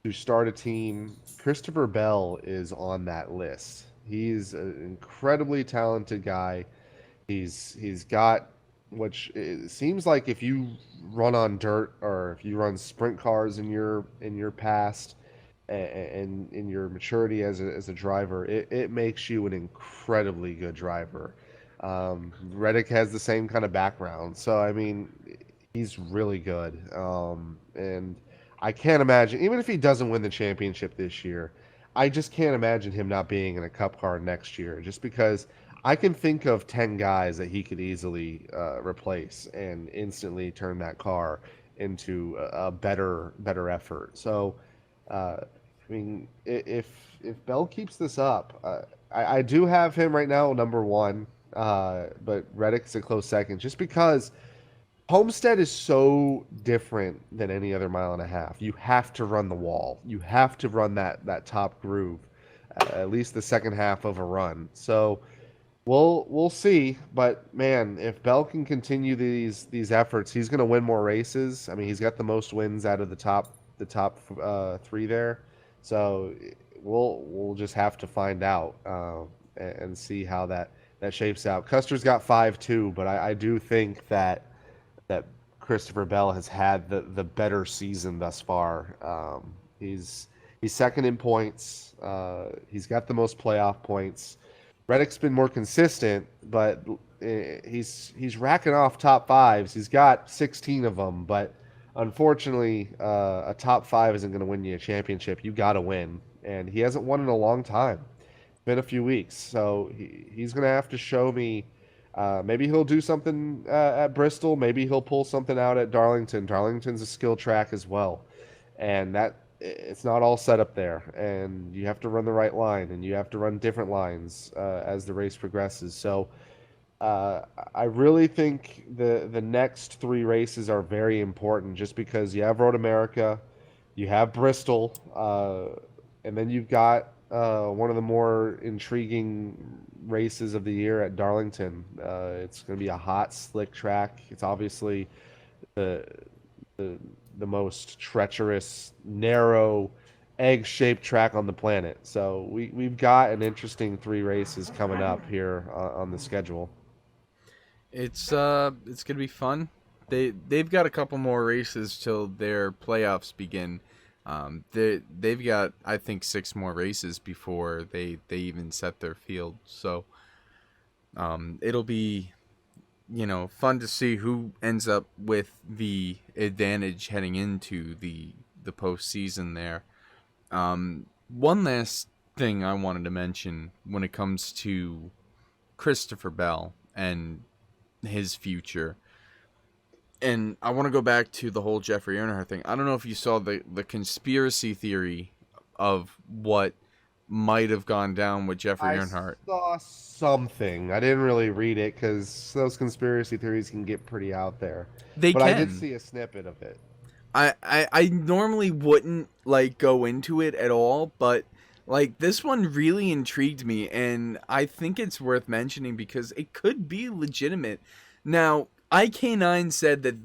to start a team, Christopher Bell is on that list. He's an incredibly talented guy. He's got, which it seems like if you run on dirt or if you run sprint cars in your past and in your maturity as a driver, it makes you an incredibly good driver. Reddick has the same kind of background, so I mean, he's really good. And I can't imagine, even if he doesn't win the championship this year, I just can't imagine him not being in a cup car next year, just because I can think of 10 guys that he could easily replace and instantly turn that car into a better effort. So, I mean, if Bell keeps this up, I do have him right now number one, but Reddick's a close second, just because Homestead is so different than any other mile and a half. You have to run the wall. You have to run that top groove, at least the second half of a run. So we'll see. But man, if Bell can continue these efforts, he's going to win more races. I mean, he's got the most wins out of the top three there. So we'll just have to find out and see how that shapes out. Custer's got 5 too, but I do think that Christopher Bell has had the better season thus far. He's second in points. He's got the most playoff points. Reddick's been more consistent, but he's racking off top fives. He's got 16 of them, but unfortunately, a top five isn't going to win you a championship. You got to win, and he hasn't won in a long time. It's been a few weeks, so he's going to have to show me. Maybe he'll do something at Bristol. Maybe he'll pull something out at Darlington. Darlington's a skill track as well, and it's not all set up there. And you have to run the right line, and you have to run different lines as the race progresses. So I really think the next three races are very important, just because you have Road America, you have Bristol, and then you've got one of the more intriguing races of the year at Darlington. It's going to be a hot, slick track. It's obviously the most treacherous, narrow, egg-shaped track on the planet. So we've got an interesting three races coming up here on the schedule. It's gonna be fun. They've got a couple more races till their playoffs begin. They've got, I think, 6 more races before they even set their field. So it'll be fun to see who ends up with the advantage heading into the postseason there. One last thing I wanted to mention when it comes to Christopher Bell and his future. And I want to go back to the whole Jeffrey Earnhardt thing. I don't know if you saw the conspiracy theory of what might have gone down with Jeffrey Earnhardt. I saw something. I didn't really read it because those conspiracy theories can get pretty out there. But I did see a snippet of it. I normally wouldn't go into it at all, but this one really intrigued me, and I think it's worth mentioning because it could be legitimate. Now, IK9 said that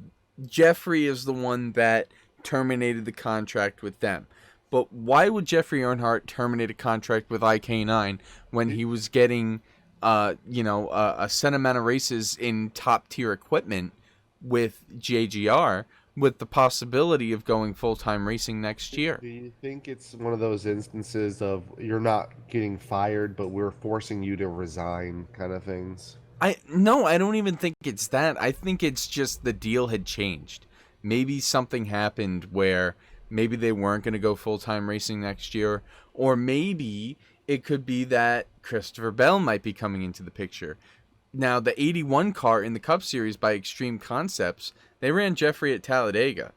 Jeffrey is the one that terminated the contract with them. But why would Jeffrey Earnhardt terminate a contract with IK9 when he was getting, a set amount of races in top tier equipment with JGR, with the possibility of going full time racing next year? Do you think it's one of those instances of you're not getting fired, but we're forcing you to resign kind of things? I don't even think it's that. I think it's just the deal had changed. Maybe something happened where maybe they weren't going to go full-time racing next year, or maybe it could be that Christopher Bell might be coming into the picture. Now, the 81 car in the Cup Series by Extreme Concepts, they ran Jeffrey at Talladega.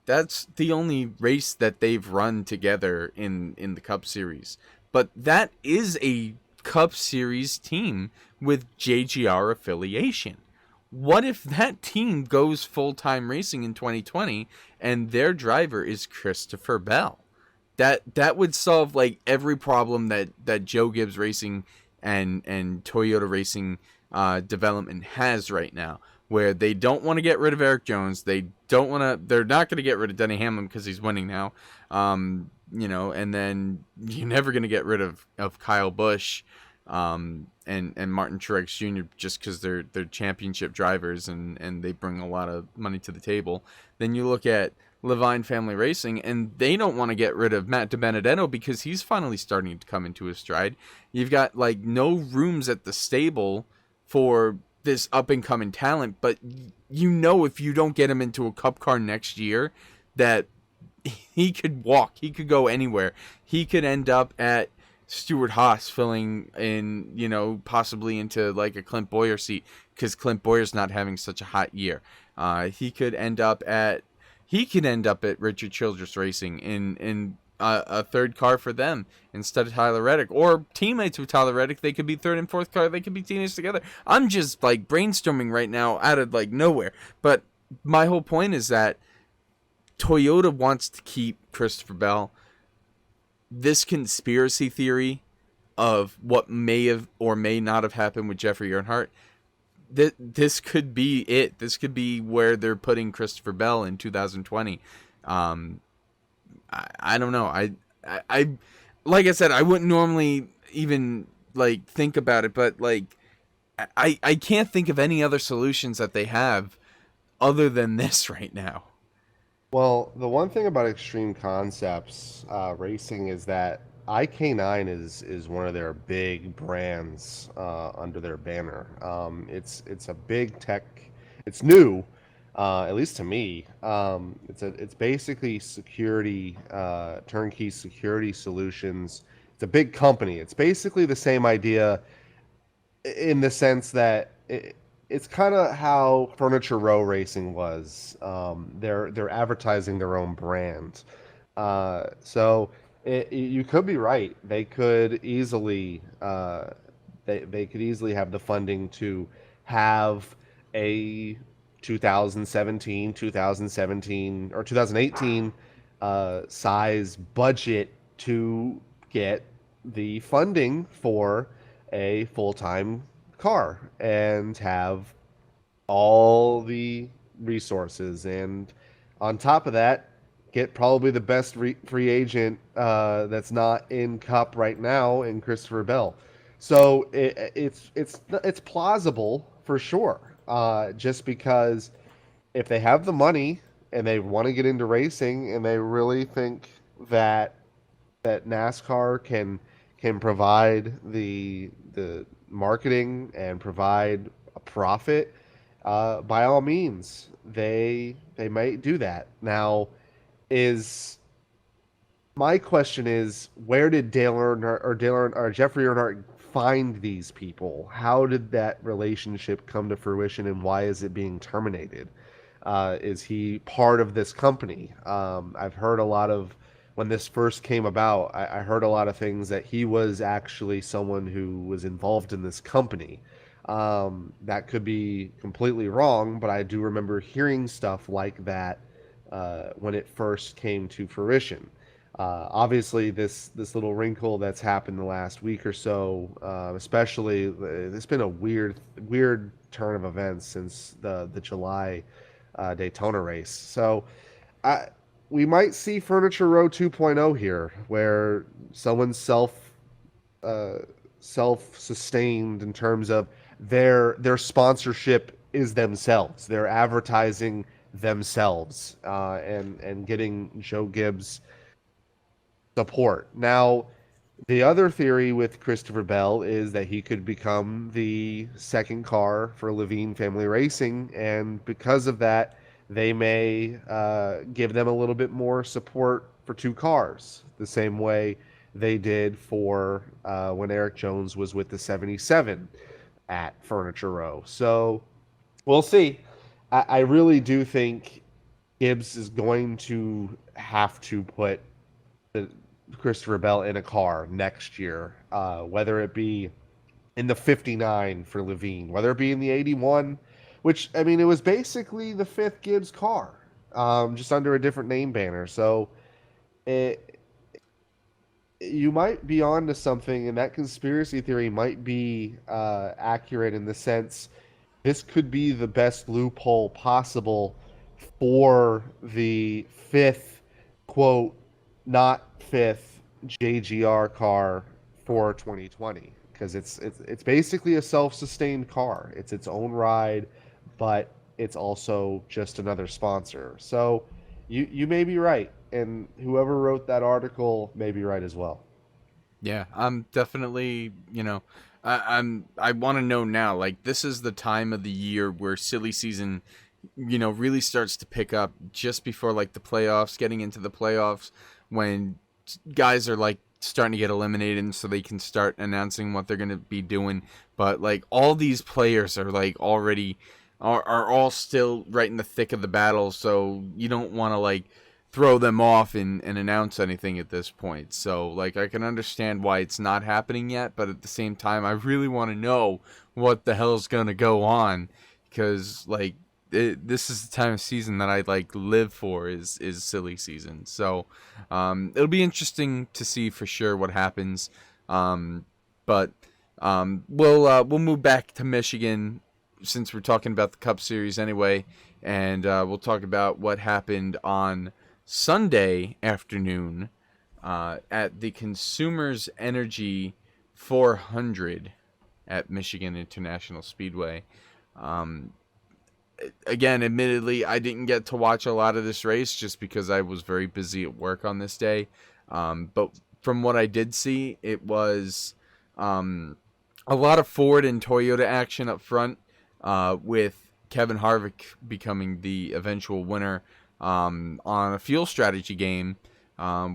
That's the only race that they've run together in the Cup Series. But that is a Cup Series team with JGR affiliation. What if that team goes full-time racing in 2020 and their driver is Christopher Bell? That would solve like every problem that Joe Gibbs Racing and Toyota Racing development has right now, where they don't want to get rid of Eric Jones. They're not going to get rid of Denny Hamlin because he's winning now. And then you're never going to get rid of Kyle Busch and Martin Truex Jr. just because they're championship drivers and they bring a lot of money to the table. Then you look at Levine Family Racing, and they don't want to get rid of Matt DiBenedetto because he's finally starting to come into his stride. You've got like no rooms at the stable for this up and coming talent, but if you don't get him into a Cup car next year, that he could walk, he could go anywhere. He could end up at Stewart Haas filling in, possibly into like a Clint Boyer seat because Clint Boyer's not having such a hot year. He could end up at Richard Childress Racing in a third car for them instead of Tyler Reddick, or teammates with Tyler Reddick. They could be third and fourth car. They could be teammates together. I'm just like brainstorming right now out of like nowhere. But my whole point is that Toyota wants to keep Christopher Bell. This conspiracy theory of what may have or may not have happened with Jeffrey Earnhardt, this could be it. This could be where they're putting Christopher Bell in 2020. I don't know. I like I said, I wouldn't normally even like think about it, but like I can't think of any other solutions that they have other than this right now. Well, the one thing about Extreme Concepts Racing is that IK9 is one of their big brands under their banner. It's a big tech. It's new, at least to me. It's basically security, turnkey security solutions. It's a big company. It's basically the same idea in the sense that it's kind of how Furniture Row Racing was. They're advertising their own brand. So you could be right. They could easily they could easily have the funding to have a 2017 or 2018 size budget to get the funding for a full-time car and have all the resources, and on top of that get probably the best free agent that's not in Cup right now in Christopher Bell. So it's plausible for sure, just because if they have the money and they want to get into racing and they really think that NASCAR can provide the marketing and provide a profit, by all means, they might do that. Now, my question is, where did Jeffrey Earnhardt find these people? How did that relationship come to fruition, and why is it being terminated? Is he part of this company? I've heard a lot of, when this first came about, I heard a lot of things that he was actually someone who was involved in this company. That could be completely wrong, but I do remember hearing stuff like that when it first came to fruition. Obviously, this little wrinkle that's happened the last week or so, especially, it's been a weird turn of events since the July Daytona race. So, we might see Furniture Row 2.0 here, where someone's uh, self-sustained in terms of their sponsorship is themselves. They're advertising themselves, and getting Joe Gibbs support. Now, the other theory with Christopher Bell is that he could become the second car for Levine Family Racing, and because of that, they may give them a little bit more support for two cars, the same way they did for when Eric Jones was with the 77 at Furniture Row. So we'll see. I really do think Gibbs is going to have to put the Christopher Bell in a car next year, whether it be in the 59 for Levine, whether it be in the 81, which, I mean, it was basically the fifth Gibbs car, just under a different name banner. So it, you might be onto something, and that conspiracy theory might be accurate in the sense this could be the best loophole possible for the fifth, quote, not fifth JGR car for 2020, because it's basically a self-sustained car. It's its own ride, but it's also just another sponsor. So you may be right, and whoever wrote that article may be right as well. Yeah, I'm definitely, I want to know now, like, this is the time of the year where silly season, really starts to pick up just before, like, the playoffs, getting into the playoffs, when guys are, like, starting to get eliminated, and so they can start announcing what they're going to be doing. But, like, all these players are, like, already are all still right in the thick of the battle, so you don't want to, like, throw them off and announce anything at this point. So, like, I can understand why it's not happening yet, but at the same time, I really want to know what the hell's going to go on, because, like, this is the time of season that I, like, live for, is silly season. So it'll be interesting to see for sure what happens. But we'll move back to Michigan, since we're talking about the Cup Series anyway, and we'll talk about what happened on Sunday afternoon at the Consumers Energy 400 at Michigan International Speedway. Again, admittedly, I didn't get to watch a lot of this race just because I was very busy at work on this day. But from what I did see, it was a lot of Ford and Toyota action up front, with Kevin Harvick becoming the eventual winner on a fuel strategy game,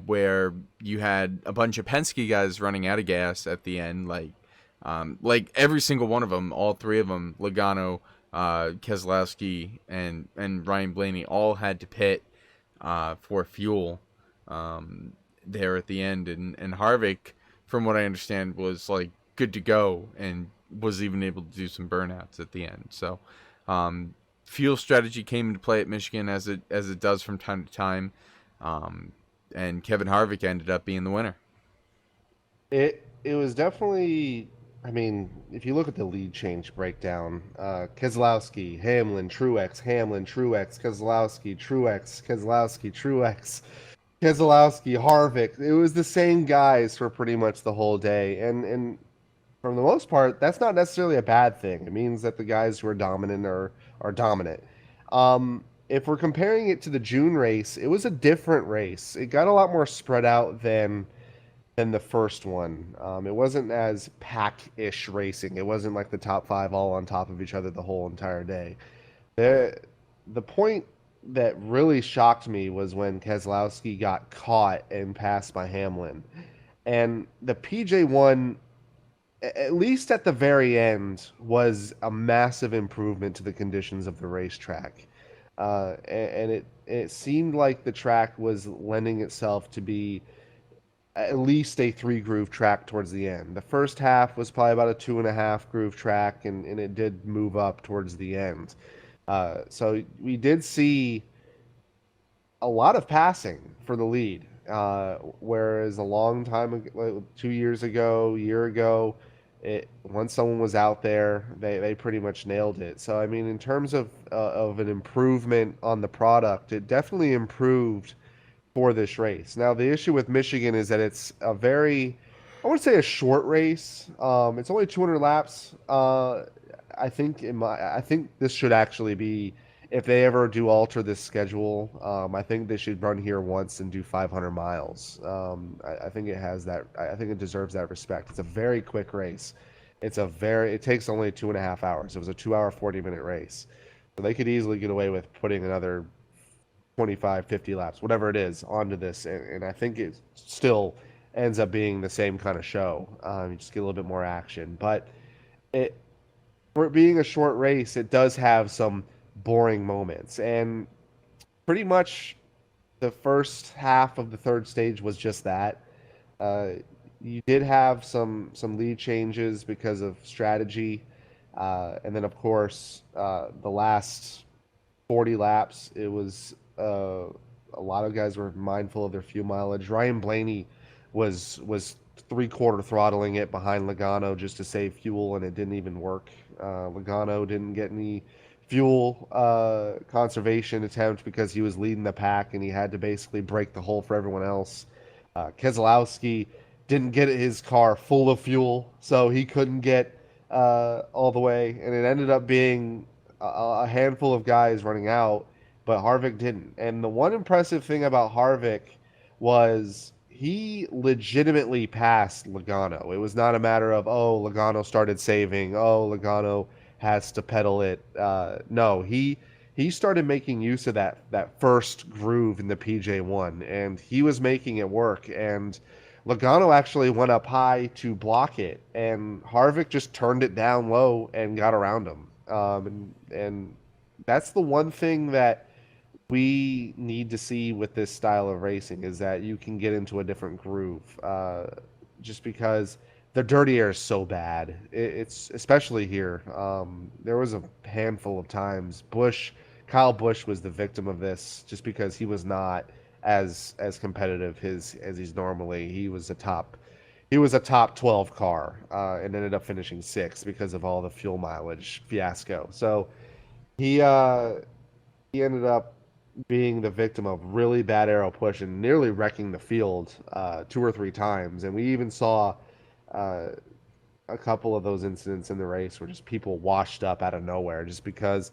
where you had a bunch of Penske guys running out of gas at the end, like every single one of them, all three of them, Logano, Keselowski, and Ryan Blaney, all had to pit for fuel there at the end, and Harvick, from what I understand, was like good to go and was even able to do some burnouts at the end. So fuel strategy came into play at Michigan, as it does from time to time, and Kevin Harvick ended up being the winner. It was definitely. I mean, if you look at the lead change breakdown, Keselowski, Hamlin, Truex, Keselowski, Truex, Keselowski, Truex, Keselowski, Harvick. It was the same guys for pretty much the whole day, and for the most part, that's not necessarily a bad thing. It means that the guys who are dominant are dominant. If we're comparing it to the June race, it was a different race. It got a lot more spread out than the first one. It wasn't as pack-ish racing. It wasn't like the top five all on top of each other the whole entire day. The point that really shocked me was when Keselowski got caught and passed by Hamlin. And the PJ1, at least at the very end, was a massive improvement to the conditions of the racetrack. And it seemed like the track was lending itself to be at least a 3-groove track towards the end. The first half was probably about a 2.5-groove track, and it did move up towards the end. So we did see a lot of passing for the lead, whereas a long time ago, 2 years ago, a year ago, once someone was out there, they pretty much nailed it. So I mean, in terms of an improvement on the product, it definitely improved for this race. Now, the issue with Michigan is that it's a very, I wouldn't say a short race. It's only 200 laps. I think this should actually be, if they ever do alter this schedule, I think they should run here once and do 500 miles. I think it has that. I think it deserves that respect. It's a very quick race. It takes only 2.5 hours. It was a 2 hour, 40-minute race. So they could easily get away with putting another 25, 50 laps, whatever it is, onto this. And I think it still ends up being the same kind of show. You just get a little bit more action. But it, for it being a short race, it does have some boring moments. And pretty much the first half of the third stage was just that. Uh, you did have some lead changes because of strategy, and then of course the last 40 laps, it was a lot of guys were mindful of their fuel mileage. Ryan Blaney was 3/4 throttling it behind Logano just to save fuel, and it didn't even work. Logano didn't get any fuel conservation attempt because he was leading the pack and he had to basically break the hole for everyone else. Keselowski didn't get his car full of fuel, so he couldn't get all the way, and it ended up being a handful of guys running out, but Harvick didn't. And the one impressive thing about Harvick was he legitimately passed Logano. It was not a matter of, oh, Logano started saving, oh, Logano has to pedal it. No, he started making use of that first groove in the PJ1, and he was making it work. And Logano actually went up high to block it, and Harvick just turned it down low and got around him. And that's the one thing that we need to see with this style of racing, is that you can get into a different groove. Just because the dirty air is so bad, it's especially here. There was a handful of times Kyle Busch was the victim of this, just because he was not as competitive as he's normally. He was a top 12 car, and ended up finishing sixth because of all the fuel mileage fiasco. So he ended up being the victim of really bad aero push and nearly wrecking the field 2 or 3 times. And we even saw a couple of those incidents in the race where just people washed up out of nowhere just because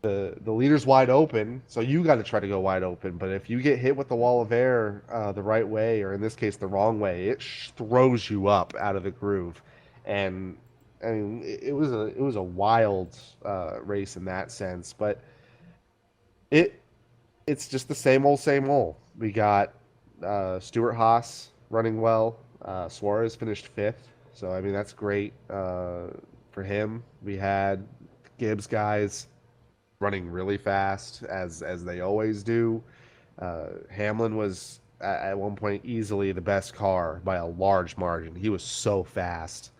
the leader's wide open, so you got to try to go wide open. But if you get hit with the wall of air the right way, or in this case the wrong way, it throws you up out of the groove. And I mean, it was a wild race in that sense. But it's just the same old, same old. We got Stuart Haas running well. Suarez finished fifth, so I mean that's great for him. We had Gibbs guys running really fast as they always do. Hamlin was at one point easily the best car by a large margin. He was so fast,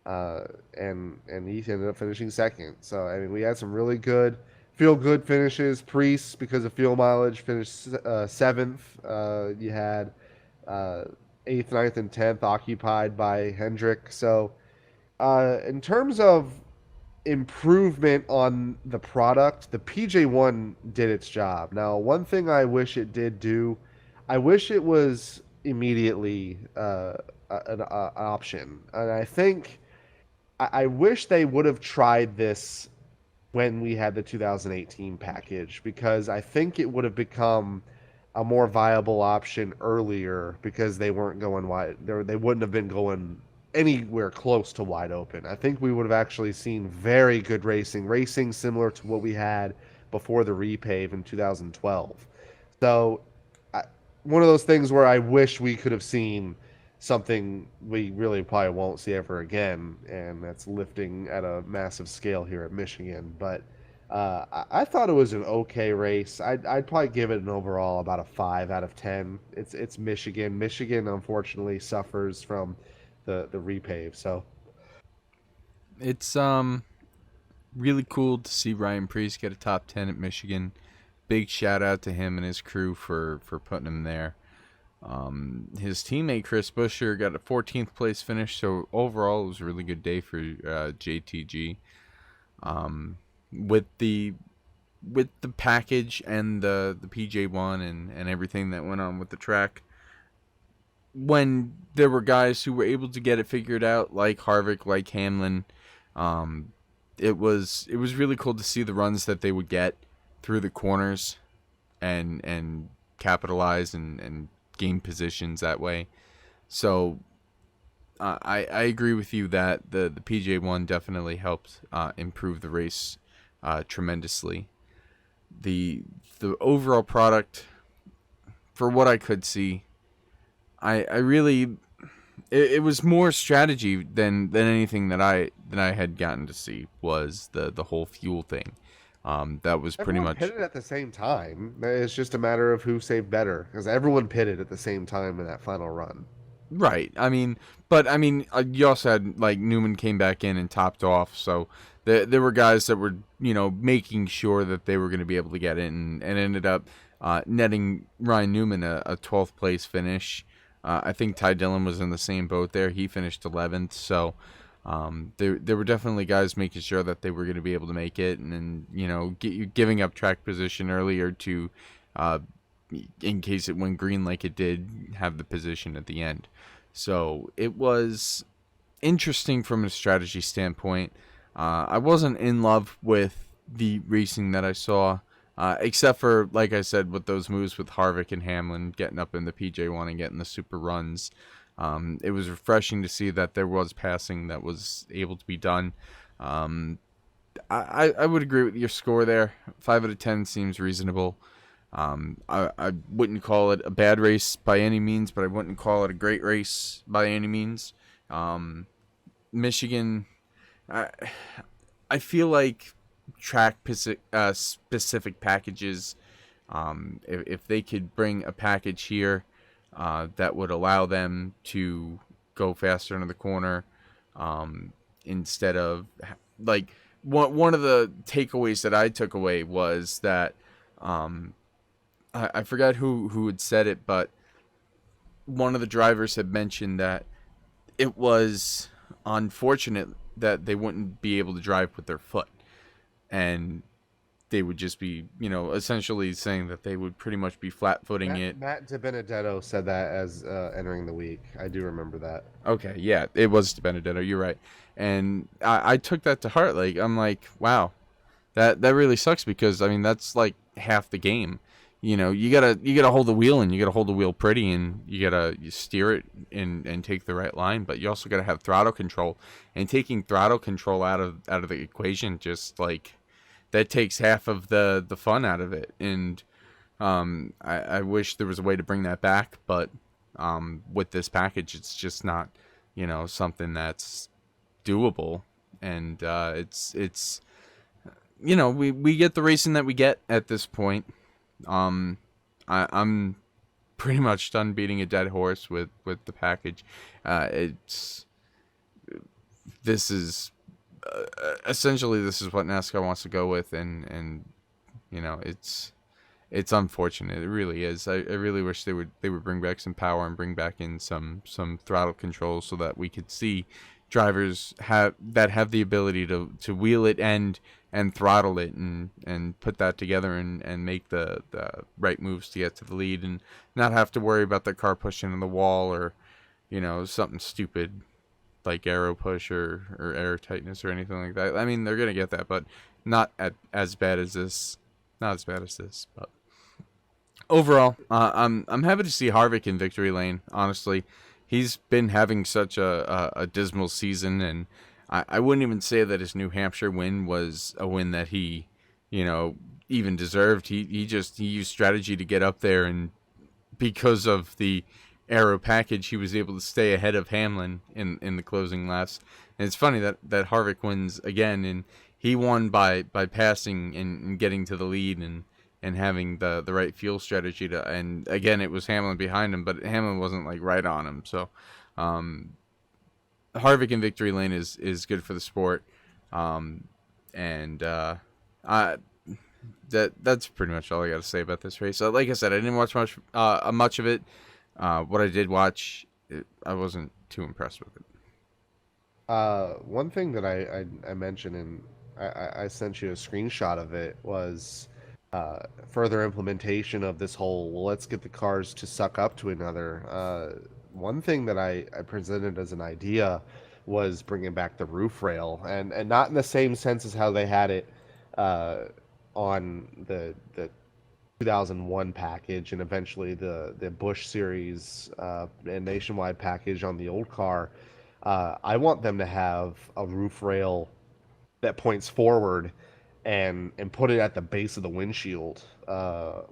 and he ended up finishing second. So I mean, we had some really good feel good finishes. Priest, because of fuel mileage, finished seventh. You had eighth, ninth, and 10th occupied by Hendrick. So in terms of improvement on the product, the PJ1 did its job. Now, one thing I wish it did do, I wish it was immediately an option. And I think I wish they would have tried this when we had the 2018 package, because I think it would have become a more viable option earlier, because they weren't going wide. They wouldn't have been going anywhere close to wide open. I think we would have actually seen very good racing similar to what we had before the repave in 2012. So one of those things where I wish we could have seen something we really probably won't see ever again, and that's lifting at a massive scale here at Michigan. But I thought it was an okay race. I'd probably give it an overall about a 5 out of 10. It's Michigan. Michigan unfortunately suffers from the repave. So It's really cool to see Ryan Preece get a top 10 at Michigan. Big shout out to him and his crew for putting him there. His teammate Chris Buescher got a 14th place finish, so overall it was a really good day for JTG. With the with the package and the PJ1 and everything that went on with the track, when there were guys who were able to get it figured out, like Harvick, like Hamlin, um, it was really cool to see the runs that they would get through the corners and capitalize and gain positions that way. So I agree with you that the PJ1 definitely helped improve the race tremendously. The overall product, for what I could see, I really it was more strategy than anything that I had gotten to see was the whole fuel thing. That was pretty Everyone much pitted at the same time. It's just a matter of who saved better because everyone pitted at the same time in that final run. right. I mean, you also had like Newman came back in and topped off, so there were guys that were making sure that they were going to be able to get in and ended up netting Ryan Newman a 12th place finish. I think Ty Dillon was in the same boat there. He finished 11th, so there were definitely guys making sure that they were going to be able to make it, and then giving up track position earlier to in case it went green like it did, have the position at the end. So it was interesting from a strategy standpoint. I wasn't in love with the racing that I saw, except for, like I said, with those moves with Harvick and Hamlin getting up in the PJ1 and getting the super runs. It was refreshing to see that there was passing that was able to be done. I would agree with your score there. 5 out of 10 seems reasonable. I wouldn't call it a bad race by any means, but I wouldn't call it a great race by any means. Michigan, I feel like track specific packages, if they could bring a package here that would allow them to go faster into the corner, instead of like one of the takeaways that I took away was that I forgot who had said it, but one of the drivers had mentioned that it was unfortunate that they wouldn't be able to drive with their foot, and they would just be, essentially saying that they would pretty much be flat-footing it. Matt DiBenedetto said that as entering the week. I do remember that. Okay, yeah, it was DiBenedetto. You're right, and I took that to heart. Like, I'm like, wow, that really sucks because I mean that's like half the game. You gotta hold the wheel, and you gotta hold the wheel pretty, and you steer it and take the right line, but you also gotta have throttle control, and taking throttle control out of the equation just like that takes half of the fun out of it. And I wish there was a way to bring that back, but with this package it's just not something that's doable. And it's we get the racing that we get at this point. I'm pretty much done beating a dead horse with the package. This is essentially this is what NASCAR wants to go with, and it's unfortunate. It really is. I really wish they would bring back some power and bring back in some throttle control so that we could see drivers have the ability to wheel it and throttle it and put that together and make the right moves to get to the lead, and not have to worry about the car pushing in the wall or something stupid like aero push or air tightness or anything like that. I mean, they're gonna get that, but not as bad as this. Not as bad as this, but overall, I'm happy to see Harvick in victory lane. Honestly, he's been having such a dismal season, and I wouldn't even say that his New Hampshire win was a win that he, even deserved. He used strategy to get up there, and because of the aero package, he was able to stay ahead of Hamlin in the closing laps. And it's funny that Harvick wins again, and he won by passing and getting to the lead and having the right fuel strategy and again it was Hamlin behind him, but Hamlin wasn't like right on him. So Harvick in victory lane is good for the sport. That's pretty much all I got to say about this race. Like I said, I didn't watch much of it. What I did watch, I wasn't too impressed with it. One thing that I mentioned, and I sent you a screenshot of it, was further implementation of this whole, well, let's get the cars to suck up to another. One thing that I presented as an idea was bringing back the roof rail, and not in the same sense as how they had it uh, on the 2001 package, and eventually the Bush series and nationwide package on the old car. I want them to have a roof rail that points forward and put it at the base of the windshield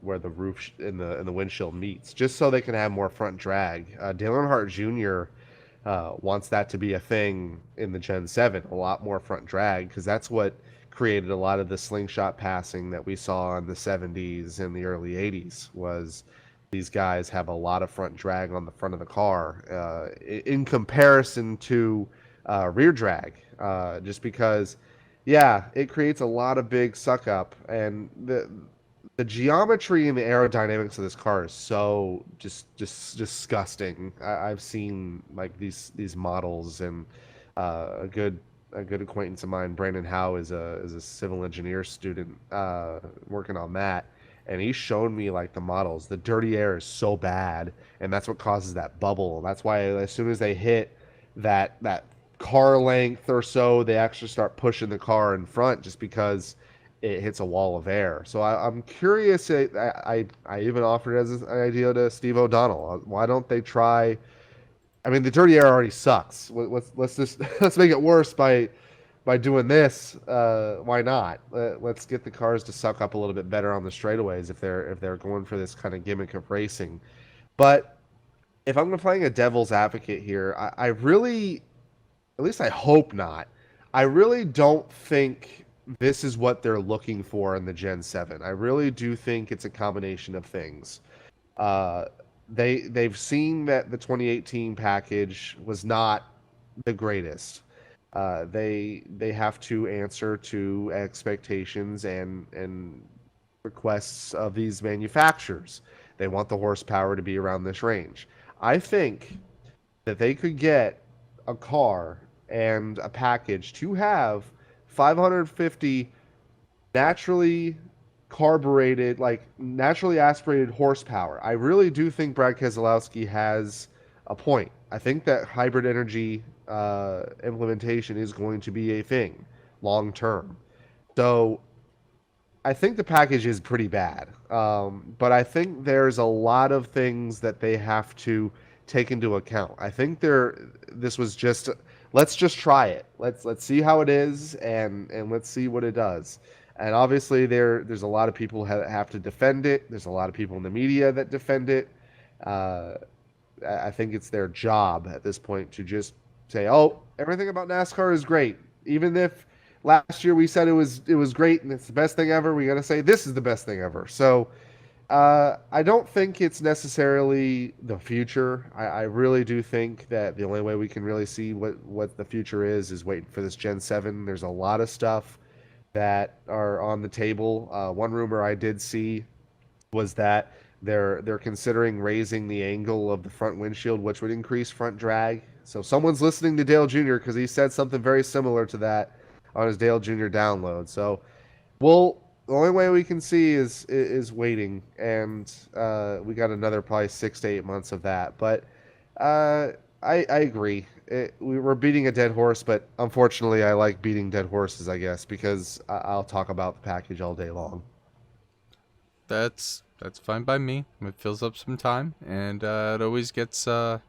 where the roof in the windshield meets, just so they can have more front drag. Dale Earnhardt Jr. Wants that to be a thing in the Gen 7, a lot more front drag, because that's what created a lot of the slingshot passing that we saw in the 70s and the early 80s. Was these guys have a lot of front drag on the front of the car in comparison to rear drag, just because, yeah, it creates a lot of big suck up, and the geometry and the aerodynamics of this car is so just disgusting. I've seen like these models, and a good acquaintance of mine, Brandon Howe, is a civil engineer student working on that, and he showed me like the models. The dirty air is so bad, and that's what causes that bubble. That's why as soon as they hit that car length or so, they actually start pushing the car in front, just because it hits a wall of air. So I'm curious. I even offered it as an idea to Steve O'Donnell. Why don't they try? I mean, the dirty air already sucks. Let's just let's make it worse by doing this. Why not? Let's get the cars to suck up a little bit better on the straightaways if they're going for this kind of gimmick of racing. But if I'm playing a devil's advocate here, I really, at least I hope not. I really don't think this is what they're looking for in the Gen 7. I really do think it's a combination of things. Uh, they've seen that the 2018 package was not the greatest. They have to answer to expectations and requests of these manufacturers. They want the horsepower to be around this range. I think that they could get a car and a package to have 550 naturally carbureted, like naturally aspirated horsepower. I really do think Brad Keselowski has a point. I think that hybrid energy implementation is going to be a thing long term. So I think the package is pretty bad, but I think there's a lot of things that they have to take into account. I think this was just, let's just try it. Let's see how it is, and let's see what it does. And obviously there's a lot of people that have to defend it. There's a lot of people in the media that defend it. I think it's their job at this point to just say, "Oh, everything about NASCAR is great," even if last year we said it was great and it's the best thing ever. We got to say this is the best thing ever. So I don't think it's necessarily the future. I really do think that the only way we can really see what the future is waiting for this Gen 7. There's a lot of stuff that are on the table. One rumor I did see was that they're considering raising the angle of the front windshield, which would increase front drag. So someone's listening to Dale Jr. because he said something very similar to that on his Dale Jr. download. So the only way we can see is waiting, and we got another probably 6 to 8 months of that. But I agree. We were beating a dead horse, but unfortunately, I like beating dead horses, I guess, because I'll talk about the package all day long. That's fine by me. It fills up some time, and it always gets a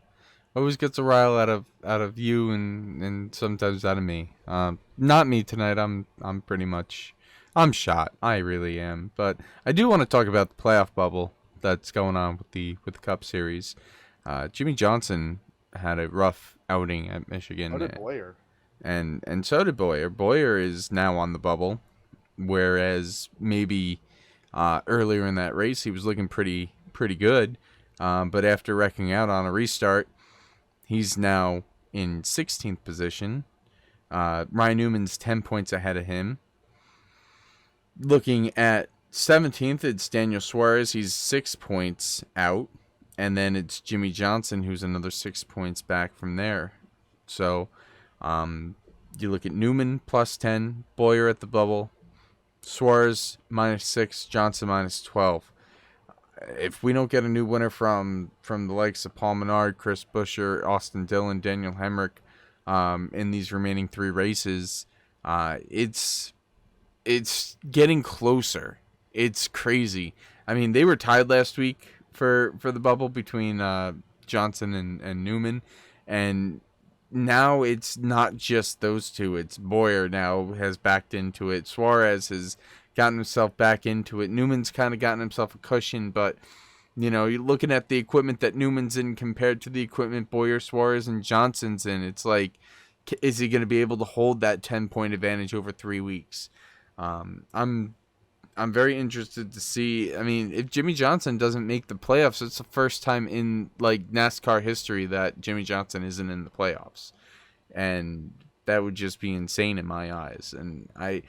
rile out of you and sometimes out of me. Not me tonight. I'm pretty much, I'm shot. I really am. But I do want to talk about the playoff bubble that's going on with the Cup Series. Jimmy Johnson had a rough outing at Michigan. So did Boyer. And so did Boyer. Boyer is now on the bubble, whereas maybe earlier in that race he was looking pretty good. But after wrecking out on a restart, he's now in 16th position. Ryan Newman's 10 points ahead of him. Looking at 17th, it's Daniel Suarez. He's 6 points out. And then it's Jimmy Johnson, who's another 6 points back from there. So You look at Newman plus 10, Boyer at the bubble, Suarez -6, Johnson -12. If we don't get a new winner from the likes of Paul Menard, Chris Buescher, Austin Dillon, Daniel Hemrick in these remaining 3 races, it's getting closer. It's crazy. I mean, they were tied last week for the bubble between Johnson and Newman, and now it's not just those two. It's Boyer now has backed into it. Suarez has gotten himself back into it. Newman's kind of gotten himself a cushion, but you're looking at the equipment that Newman's in compared to the equipment Boyer, Suarez, and Johnson's in. It's like, is he going to be able to hold that 10-point advantage over 3 weeks? I'm very interested to see. I mean, if Jimmy Johnson doesn't make the playoffs, it's the first time in like NASCAR history that Jimmy Johnson isn't in the playoffs, and that would just be insane in my eyes. And I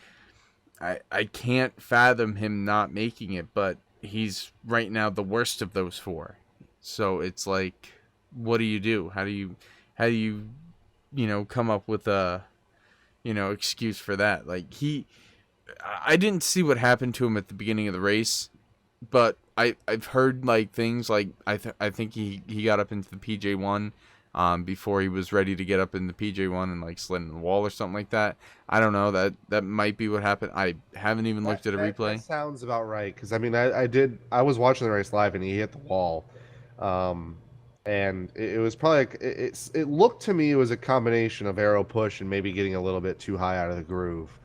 can't fathom him not making it, but he's right now the worst of those 4. So it's like, what do you do? How do you come up with a excuse for that? Like, I didn't see what happened to him at the beginning of the race, but I've heard like things like I think he got up into the PJ1 before he was ready to get up in the PJ1 and like slid in the wall or something like that. I don't know, that might be what happened. I haven't even looked at a replay. That sounds about right, because I mean I was watching the race live and he hit the wall, and it was probably like, it looked to me it was a combination of aero push and maybe getting a little bit too high out of the groove.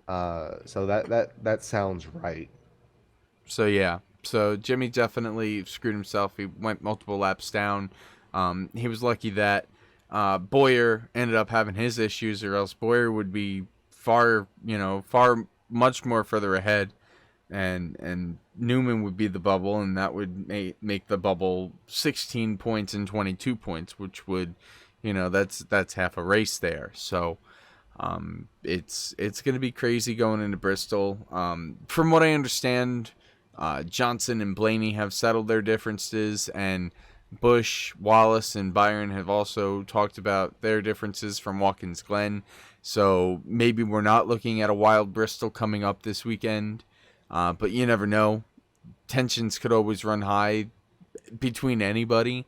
So that sounds right. So yeah, so Jimmy definitely screwed himself. He went multiple laps down. He was lucky that Boyer ended up having his issues, or else Boyer would be far much more further ahead, and Newman would be the bubble, and that would make the bubble 16 points and 22 points, which would, that's half a race there. So it's going to be crazy going into Bristol. From what I understand, Johnson and Blaney have settled their differences, and Busch, Wallace, and Byron have also talked about their differences from Watkins Glen. So maybe we're not looking at a wild Bristol coming up this weekend, but you never know. Tensions could always run high between anybody,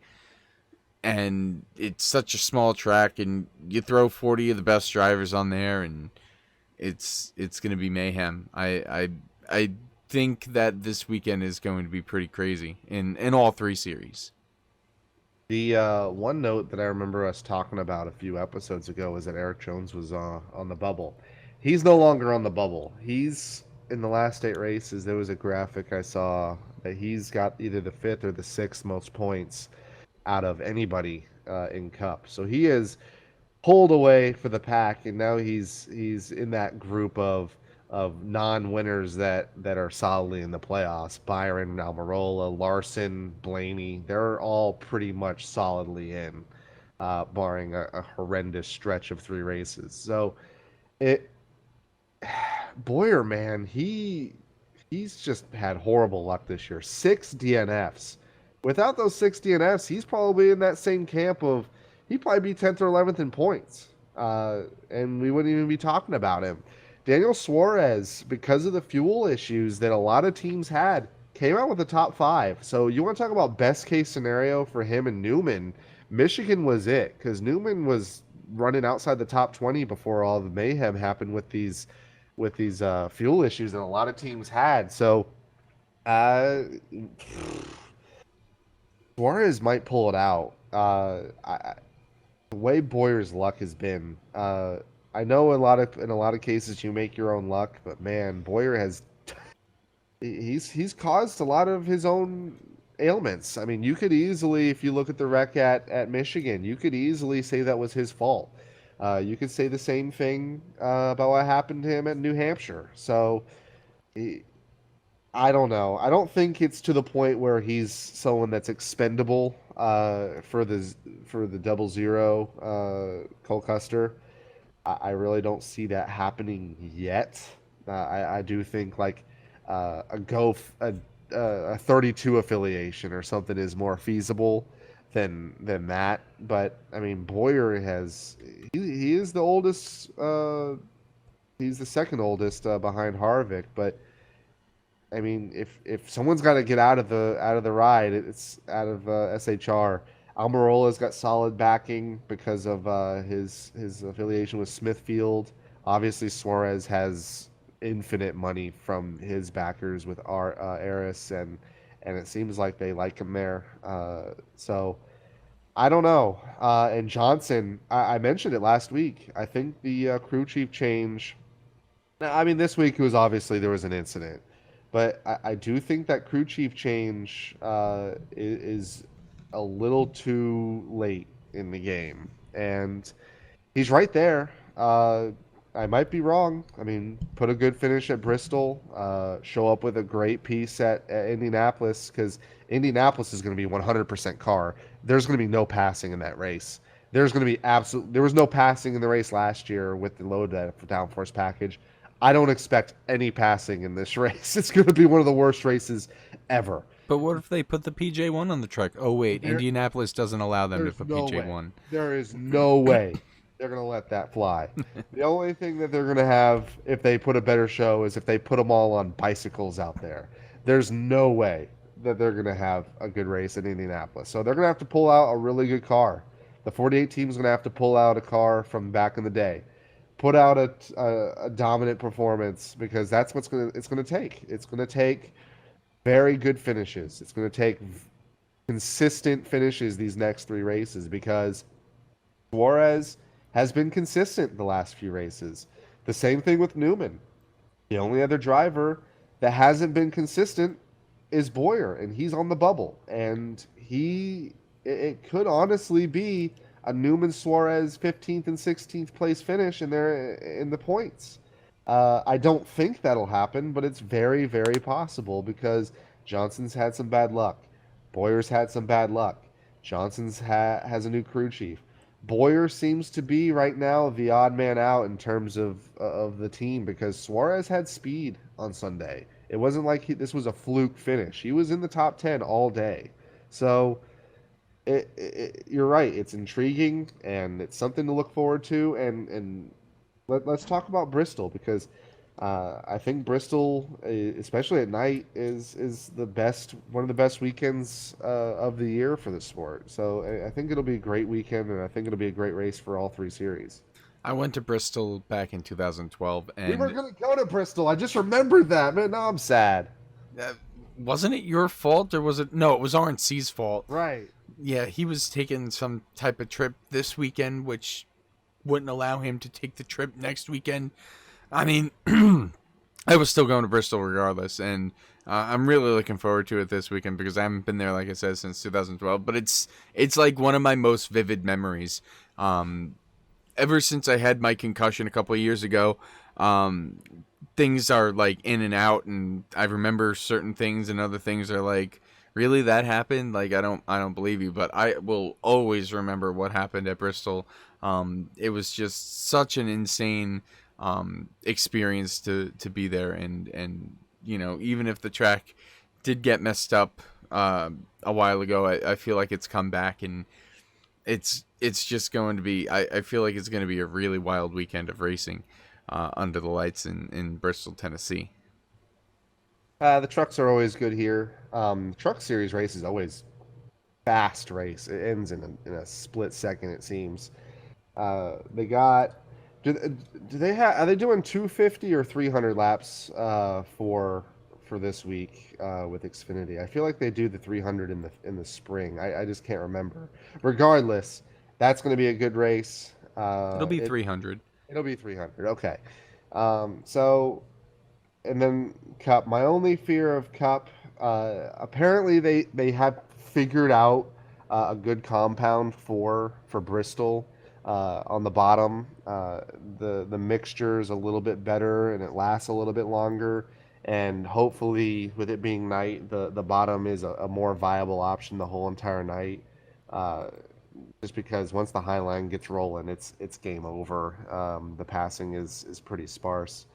and it's such a small track, and you throw 40 of the best drivers on there, and it's going to be mayhem. I think that this weekend is going to be pretty crazy in all 3 series. The one note that I remember us talking about a few episodes ago is that Eric Jones was on the bubble. He's no longer on the bubble. He's in the last 8 races. There was a graphic I saw that he's got either the 5th or the 6th most points out of anybody in Cup. So he is pulled away for the pack, and now he's in that group of non-winners that are solidly in the playoffs. Byron, Almirola, Larson, Blaney, they're all pretty much solidly in, barring a horrendous stretch of 3 races. So Boyer, man, he's just had horrible luck this year. 6 DNFs. Without those 6 DNFs, he's probably in that same camp of, he'd probably be 10th or 11th in points, and we wouldn't even be talking about him. Daniel Suarez, because of the fuel issues that a lot of teams had, came out with the top 5. So you want to talk about best case scenario for him and Newman, Michigan was it, because Newman was running outside the top 20 before all the mayhem happened with these fuel issues that a lot of teams had. So Suarez might pull it out. The way Boyer's luck has been, I know in a lot of cases you make your own luck, but man, Boyer has he's caused a lot of his own ailments. I mean, you could easily, if you look at the wreck at Michigan, you could easily say that was his fault. You could say the same thing about what happened to him at New Hampshire. So I don't know. I don't think it's to the point where he's someone that's expendable for the 00 Cole Custer. I really don't see that happening yet. I do think like a 32 affiliation or something is more feasible than that. But I mean, Boyer he is the oldest. He's the second oldest behind Harvick, but I mean, if someone's got to get out of the ride, it's out of SHR. Almirola's got solid backing because of his affiliation with Smithfield. Obviously, Suarez has infinite money from his backers with Eris, and it seems like they like him there. So I don't know. And Johnson, I mentioned it last week. I think the crew chief change. Now, I mean, this week it was obviously there was an incident, but I do think that crew chief change is a little too late in the game, and he's right there. I might be wrong. I mean, put a good finish at Bristol, show up with a great piece at Indianapolis, because Indianapolis is going to be 100% car. There's going to be no passing in that race. There's going to be there was no passing in the race last year with the low downforce package. I don't expect any passing in this race. It's going to be one of the worst races ever. But what if they put the PJ1 on the truck? Oh, wait, There, Indianapolis doesn't allow them to there's put no PJ1. way. There is no way they're going to let that fly. The only thing that they're going to have if they put a better show is if they put them all on bicycles out there. There's no way that they're going to have a good race in Indianapolis. So they're going to have to pull out a really good car. The 48 team is going to have to pull out a car from back in the day. Put out a dominant performance, because that's what's it's going to take. It's going to take very good finishes. It's going to take consistent finishes these next three races, because Suarez has been consistent the last few races. The same thing with Newman. The only other driver that hasn't been consistent is Boyer, and he's on the bubble. And it could honestly be a Newman Suarez 15th and 16th place finish in the points. I don't think that'll happen, but it's very, very possible, because Johnson's had some bad luck. Boyer's had some bad luck. Johnson's has a new crew chief. Boyer seems to be right now the odd man out in terms of the team, because Suarez had speed on Sunday. It wasn't like this was a fluke finish. He was in the top 10 all day. So you're right. It's intriguing, and it's something to look forward to. And let's talk about Bristol, because I think Bristol, especially at night, is one of the best weekends of the year for the sport. So I think it'll be a great weekend, and I think it'll be a great race for all three series. I went to Bristol back in 2012, We and were going to go to Bristol. I just remembered that. Man, now I'm sad. wasn't it your fault, or was it? No, it was RNC's fault. Right. Yeah, he was taking some type of trip this weekend, which wouldn't allow him to take the trip next weekend. I mean, I was still going to Bristol regardless, and I'm really looking forward to it this weekend, because I haven't been there, like I said, since 2012. But it's like one of my most vivid memories. Ever since I had my concussion a couple of years ago, things are like in and out, and I remember certain things, and other things are like, really, that happened? Like, I don't believe you, but I will always remember what happened at Bristol. It was just such an insane experience to be there, and even if the track did get messed up a while ago, I feel like it's come back, and it's just going to be, I feel like it's going to be a really wild weekend of racing under the lights in Bristol, Tennessee. The trucks are always good here. Truck series race is always fast race. It ends in a split second, it seems. They got. Do they have? Are they doing 250 or 300 laps for this week with Xfinity? I feel like they do the 300 in the spring. I just can't remember. Regardless, that's going to be a good race. It'll be 300. It'll be 300. Okay. So, and then Cup. My only fear of Cup. Apparently, they have figured out a good compound for Bristol. On the bottom, the mixture is a little bit better, and it lasts a little bit longer. And hopefully, with it being night, the bottom is a more viable option the whole entire night. Just because once the high line gets rolling, it's game over. The passing is pretty sparse.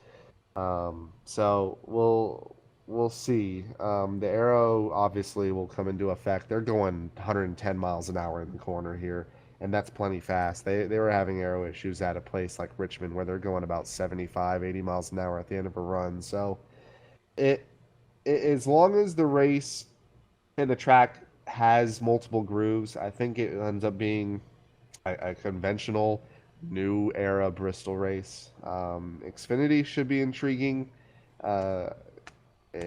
So we'll see. The arrow obviously will come into effect. They're going 110 miles an hour in the corner here, and that's plenty fast. They were having arrow issues at a place like Richmond where they're going about 75, 80 miles an hour at the end of a run. So it, as long as the race and the track has multiple grooves, I think it ends up being a conventional new era Bristol race. Xfinity should be intriguing. Uh,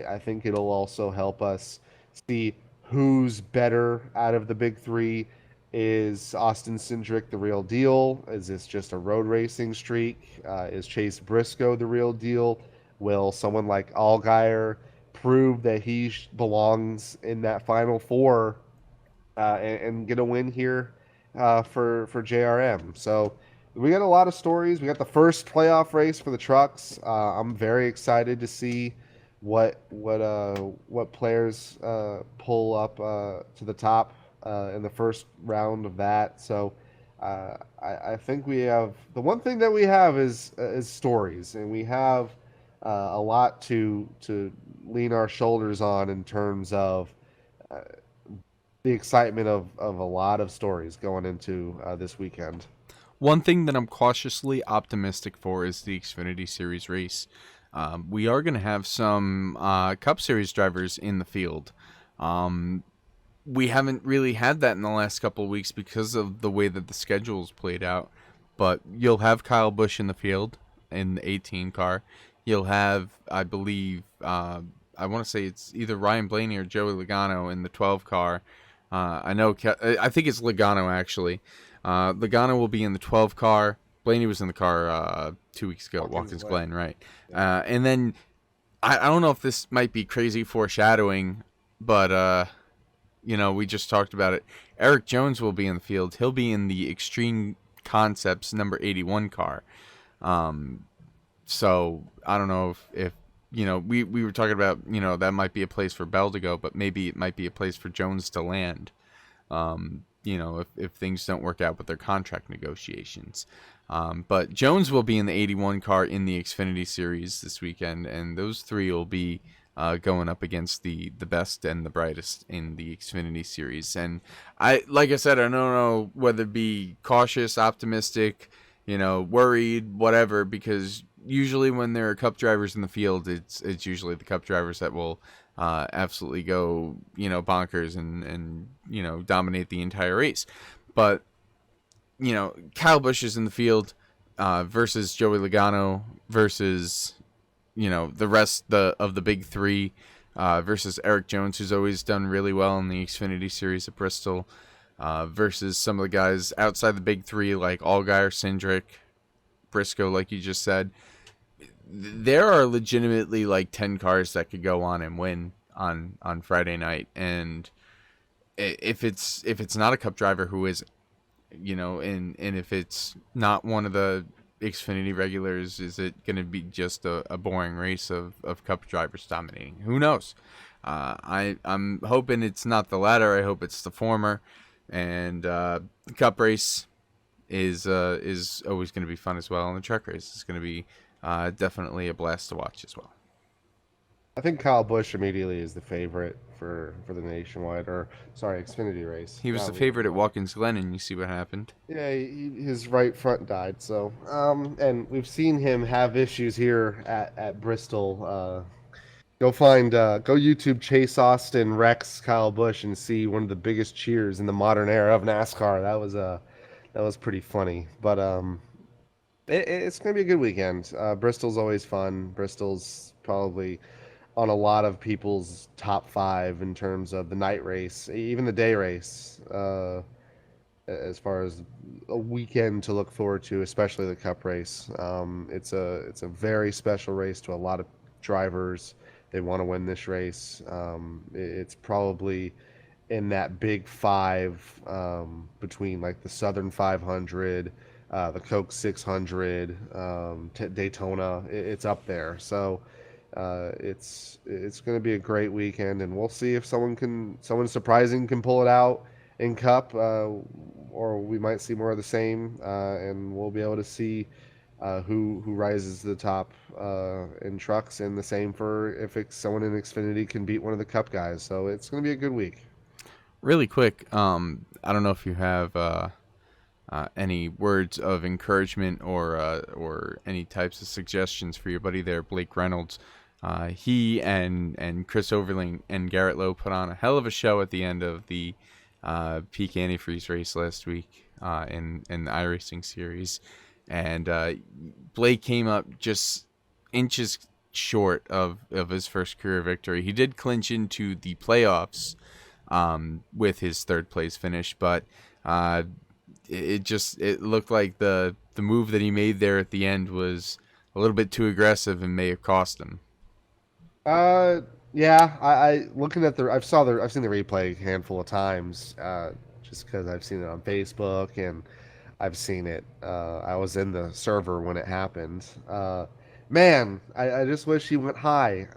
I think it'll also help us see who's better out of the big three. Is Austin Cindric the real deal? Is this just a road racing streak? Is Chase Briscoe the real deal? Will someone like Allgaier prove that he belongs in that final four and get a win here for JRM? So we got a lot of stories. We got the first playoff race for the trucks. I'm very excited to see what players pull up to the top in the first round of that. So I think we have the one thing that we have is stories, and we have a lot to lean our shoulders on in terms of uh, the excitement of a lot of stories going into this weekend. One thing that I'm cautiously optimistic for is the Xfinity Series race. We are going to have some Cup Series drivers in the field. Um, we haven't really had that in the last couple of weeks because of the way that the schedule's played out. But you'll have Kyle Busch in the field in the 18 car. You'll have, I believe, I want to say it's either Ryan Blaney or Joey Logano in the 12 car. I think it's Logano actually. Logano will be in the 12 car. Blaney was in the car 2 weeks ago at Watkins Glen, right? And then I don't know if this might be crazy foreshadowing, but we just talked about it. Eric Jones will be in the field. He'll be in the Extreme Concepts number 81 car. So I don't know if we were talking about, that might be a place for Bell to go, but maybe it might be a place for Jones to land. If things don't work out with their contract negotiations. But Jones will be in the 81 car in the Xfinity Series this weekend, and those three will be going up against the best and the brightest in the Xfinity Series. And like I said, I don't know whether to be cautious, optimistic, worried, whatever, because usually when there are Cup drivers in the field, it's usually the Cup drivers that will absolutely go, bonkers and dominate the entire race. But, Kyle Busch is in the field versus Joey Logano versus, the rest of the big three versus Eric Jones, who's always done really well in the Xfinity Series at Bristol, versus some of the guys outside the big three like Allgaier, Cindric, Briscoe, like you just said. There are legitimately like 10 cars that could go on and win on Friday night, and if it's not a Cup driver who is, and if it's not one of the Xfinity regulars, is it going to be just a boring race of Cup drivers dominating? Who knows? I'm hoping it's not the latter. I hope it's the former, and the Cup race is always going to be fun as well, and the truck race is going to be definitely a blast to watch as well. I think Kyle Busch immediately is the favorite for the nationwide, or sorry, Xfinity race. He was the favorite at Watkins Glen, and you see what happened. Yeah, his right front died. So, and we've seen him have issues here at Bristol. Go YouTube Chase Austin Rex Kyle Busch and see one of the biggest cheers in the modern era of NASCAR. That was pretty funny. But it's gonna be a good weekend. Bristol's always fun. Bristol's probably on a lot of people's top five in terms of the night race, even the day race, as far as a weekend to look forward to, especially the Cup race. It's a very special race to a lot of drivers. They want to win this race. It's probably in that big five between like the Southern 500, the Coke 600, Daytona. It's up there. So it's going to be a great weekend, and we'll see if someone surprising can pull it out in Cup, or we might see more of the same, and we'll be able to see who rises to the top in trucks, and the same for if it's someone in Xfinity can beat one of the Cup guys. So it's going to be a good week. Really quick, I don't know if you have any words of encouragement or any types of suggestions for your buddy there, Blake Reynolds. He and Chris Overling and Garrett Lowe put on a hell of a show at the end of the peak antifreeze race last week in the iRacing series, and Blake came up just inches short of his first career victory. He did clinch into the playoffs with his third place finish, but it looked like the move that he made there at the end was a little bit too aggressive and may have cost him. Uh, yeah, I looking at I've seen the replay a handful of times, just because I've seen it on Facebook and I've seen it. I was in the server when it happened. Man, I just wish he went high.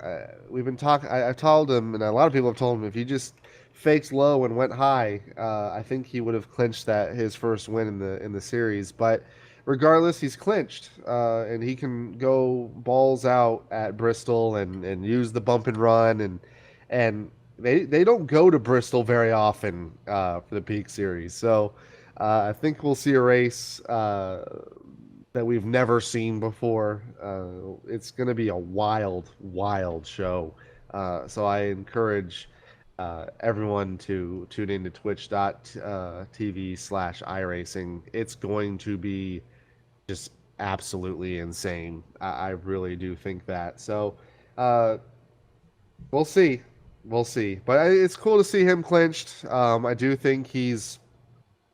We've been talking. I told him, and a lot of people have told him, if he just faked low and went high, I think he would have clinched that his first win in the series. But regardless, he's clinched, and he can go balls out at Bristol and use the bump and run, and they don't go to Bristol very often for the Peak Series. So I think we'll see a race that we've never seen before. It's going to be a wild, wild show. So I encourage everyone to tune into twitch.tv/iRacing. It's going to be just absolutely insane. I really do think that. So uh, we'll see. We'll see. But it's cool to see him clinched. I do think he's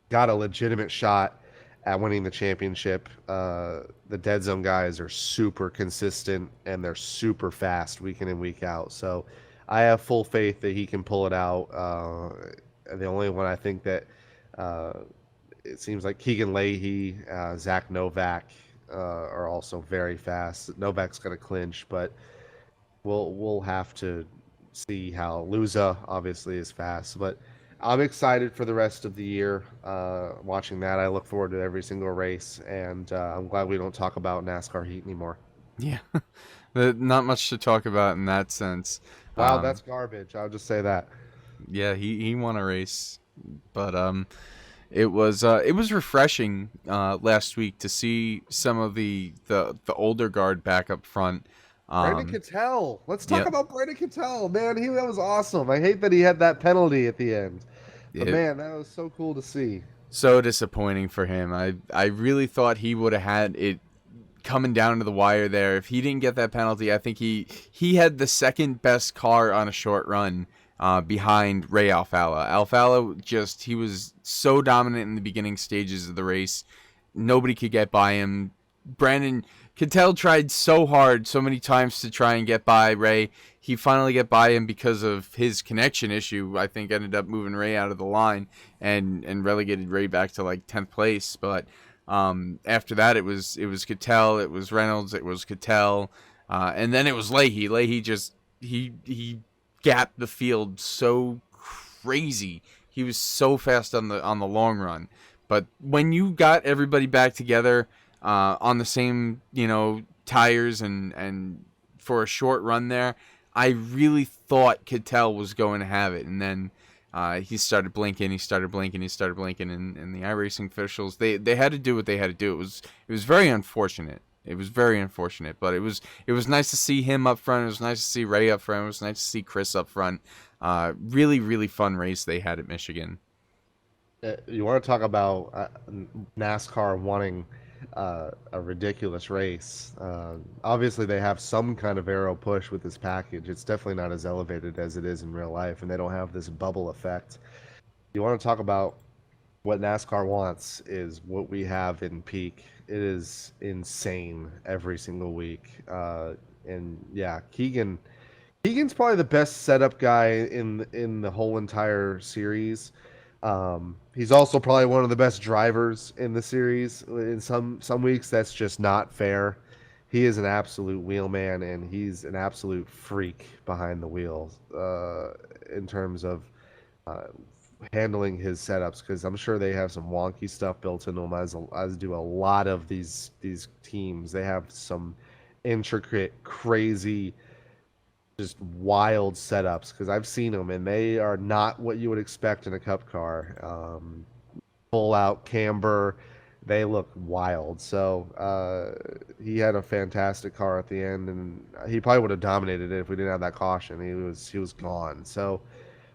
got a legitimate shot at winning the championship. The Dead Zone guys are super consistent and they're super fast week in and week out. So I have full faith that he can pull it out. The only one I think that it seems like Keegan Leahy, Zach Novak are also very fast. Novak's going to clinch, but we'll have to see how Luza obviously is fast. But I'm excited for the rest of the year watching that. I look forward to every single race, and I'm glad we don't talk about NASCAR heat anymore. Yeah, not much to talk about in that sense. Wow, that's garbage. I'll just say that. Yeah, he won a race, but it was refreshing last week to see some of the older guard back up front. Brandon Cattell. Let's talk Yep. about Brandon Cattell, man. That was awesome. I hate that he had that penalty at the end, but man, that was so cool to see. So disappointing for him. I really thought he would have had it coming down to the wire there. If he didn't get that penalty, I think he had the second best car on a short run behind Ray Alfala. Alfala he was so dominant in the beginning stages of the race. Nobody could get by him. Brandon Cattell tried so hard, so many times to try and get by Ray. He finally got by him because of his connection issue. I think ended up moving Ray out of the line and relegated Ray back to like 10th place. But after that, it was Cattell, it was Reynolds, it was Cattell, and then it was Leahy. Leahy just he gapped the field so crazy. He was so fast on the long run. But when you got everybody back together on the same tires and for a short run there, I really thought Cattell was going to have it, and then he started blinking, and the iRacing officials they had to do what they had to do. It was very unfortunate. It was very unfortunate, but it was nice to see him up front. It was nice to see Ray up front. It was nice to see Chris up front. Really, really fun race they had at Michigan. You want to talk about NASCAR wanting a ridiculous race? Obviously, they have some kind of aero push with this package. It's definitely not as elevated as it is in real life, and they don't have this bubble effect. You want to talk about what NASCAR wants is what we have in peak. It is insane every single week. And yeah, Keegan's probably the best setup guy in the whole entire series. He's also probably one of the best drivers in the series. In some weeks, that's just not fair. He is an absolute wheelman, and he's an absolute freak behind the wheel in terms of handling his setups, because I'm sure they have some wonky stuff built into them, as do a lot of these teams. They have some intricate, crazy, just wild setups, because I've seen them and they are not what you would expect in a cup car. Full out camber, they look wild. So he had a fantastic car at the end, and he probably would have dominated it if we didn't have that caution. He was gone. So,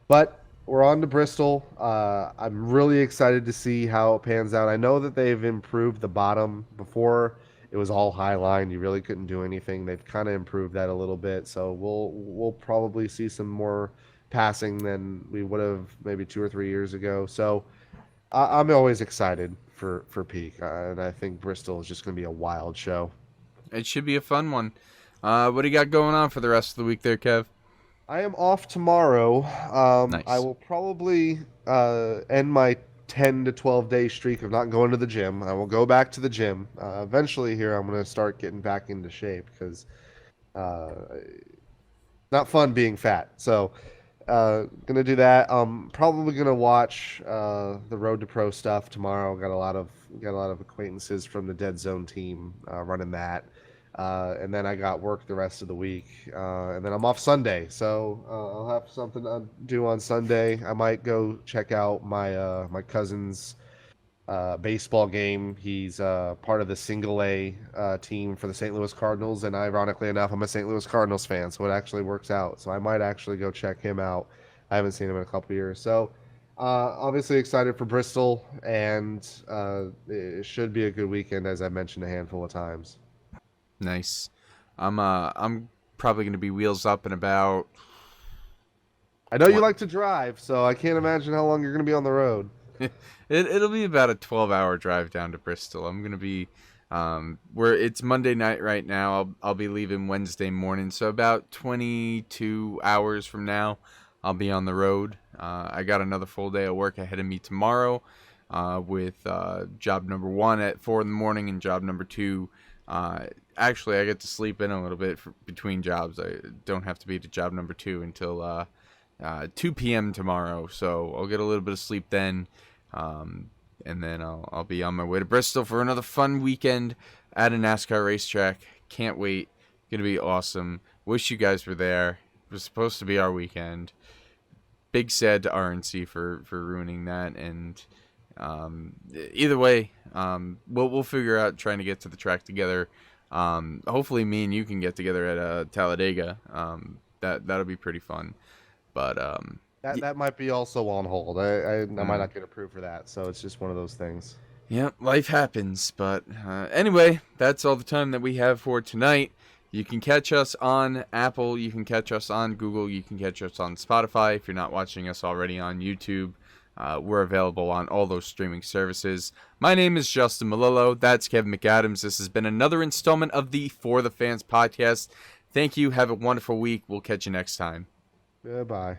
but we're on to Bristol. I'm really excited to see how it pans out. I know that they've improved the bottom. Before it was all high line. You really couldn't do anything. They've kind of improved that a little bit. So we'll probably see some more passing than we would have maybe 2 or 3 years ago. So I'm always excited for Peak, and I think Bristol is just going to be a wild show. It should be a fun one. What do you got going on for the rest of the week there, Kev? I am off tomorrow. I Nice. will probably end my 10 to 12 day streak of not going to the gym. I will go back to the gym. Eventually, here, I'm going to start getting back into shape, because uh, not fun being fat. So, gonna do that. Probably gonna watch the Road to Pro stuff tomorrow. Got a lot of acquaintances from the Dead Zone team running that. And then I got work the rest of the week, and then I'm off Sunday, so I'll have something to do on Sunday. I might go check out my cousin's baseball game. He's part of the single A team for the St. Louis Cardinals, and ironically enough, I'm a St. Louis Cardinals fan, so it actually works out. So I might actually go check him out. I haven't seen him in a couple years, so obviously excited for Bristol, and it should be a good weekend, as I mentioned a handful of times. Nice. I'm probably gonna be wheels up in about I know you 20. like to drive, so I can't imagine how long you're going to be on the road. It'll be about a 12-hour drive down to Bristol. I'm gonna be where it's Monday night right now. I'll be leaving Wednesday morning, so about 22 hours from now, I'll be on the road. I got another full day of work ahead of me tomorrow, with job number 1 at 4 in the morning and job number 2. Actually, I get to sleep in a little bit between jobs. I don't have to be to job number 2 until 2 p.m. tomorrow, so I'll get a little bit of sleep then, and then I'll be on my way to Bristol for another fun weekend at a NASCAR racetrack. Can't wait. Gonna be awesome. Wish you guys were there. It was supposed to be our weekend. Big sad to RNC for ruining that, and either way, we'll figure out trying to get to the track together. Hopefully, me and you can get together at Talladega. That'll be pretty fun. But That might be also on hold. I might mm, not get approved for that, so it's just one of those things. yeah, life happens. But anyway, that's all the time that we have for tonight. You can catch us on Apple. You can catch us on Google. You can catch us on Spotify. If you're not watching us already on YouTube, we're available on all those streaming services. My name is Justin Melillo. That's Kevin McAdams. This has been another installment of the For the Fans podcast. Thank you. Have a wonderful week. We'll catch you next time. Goodbye.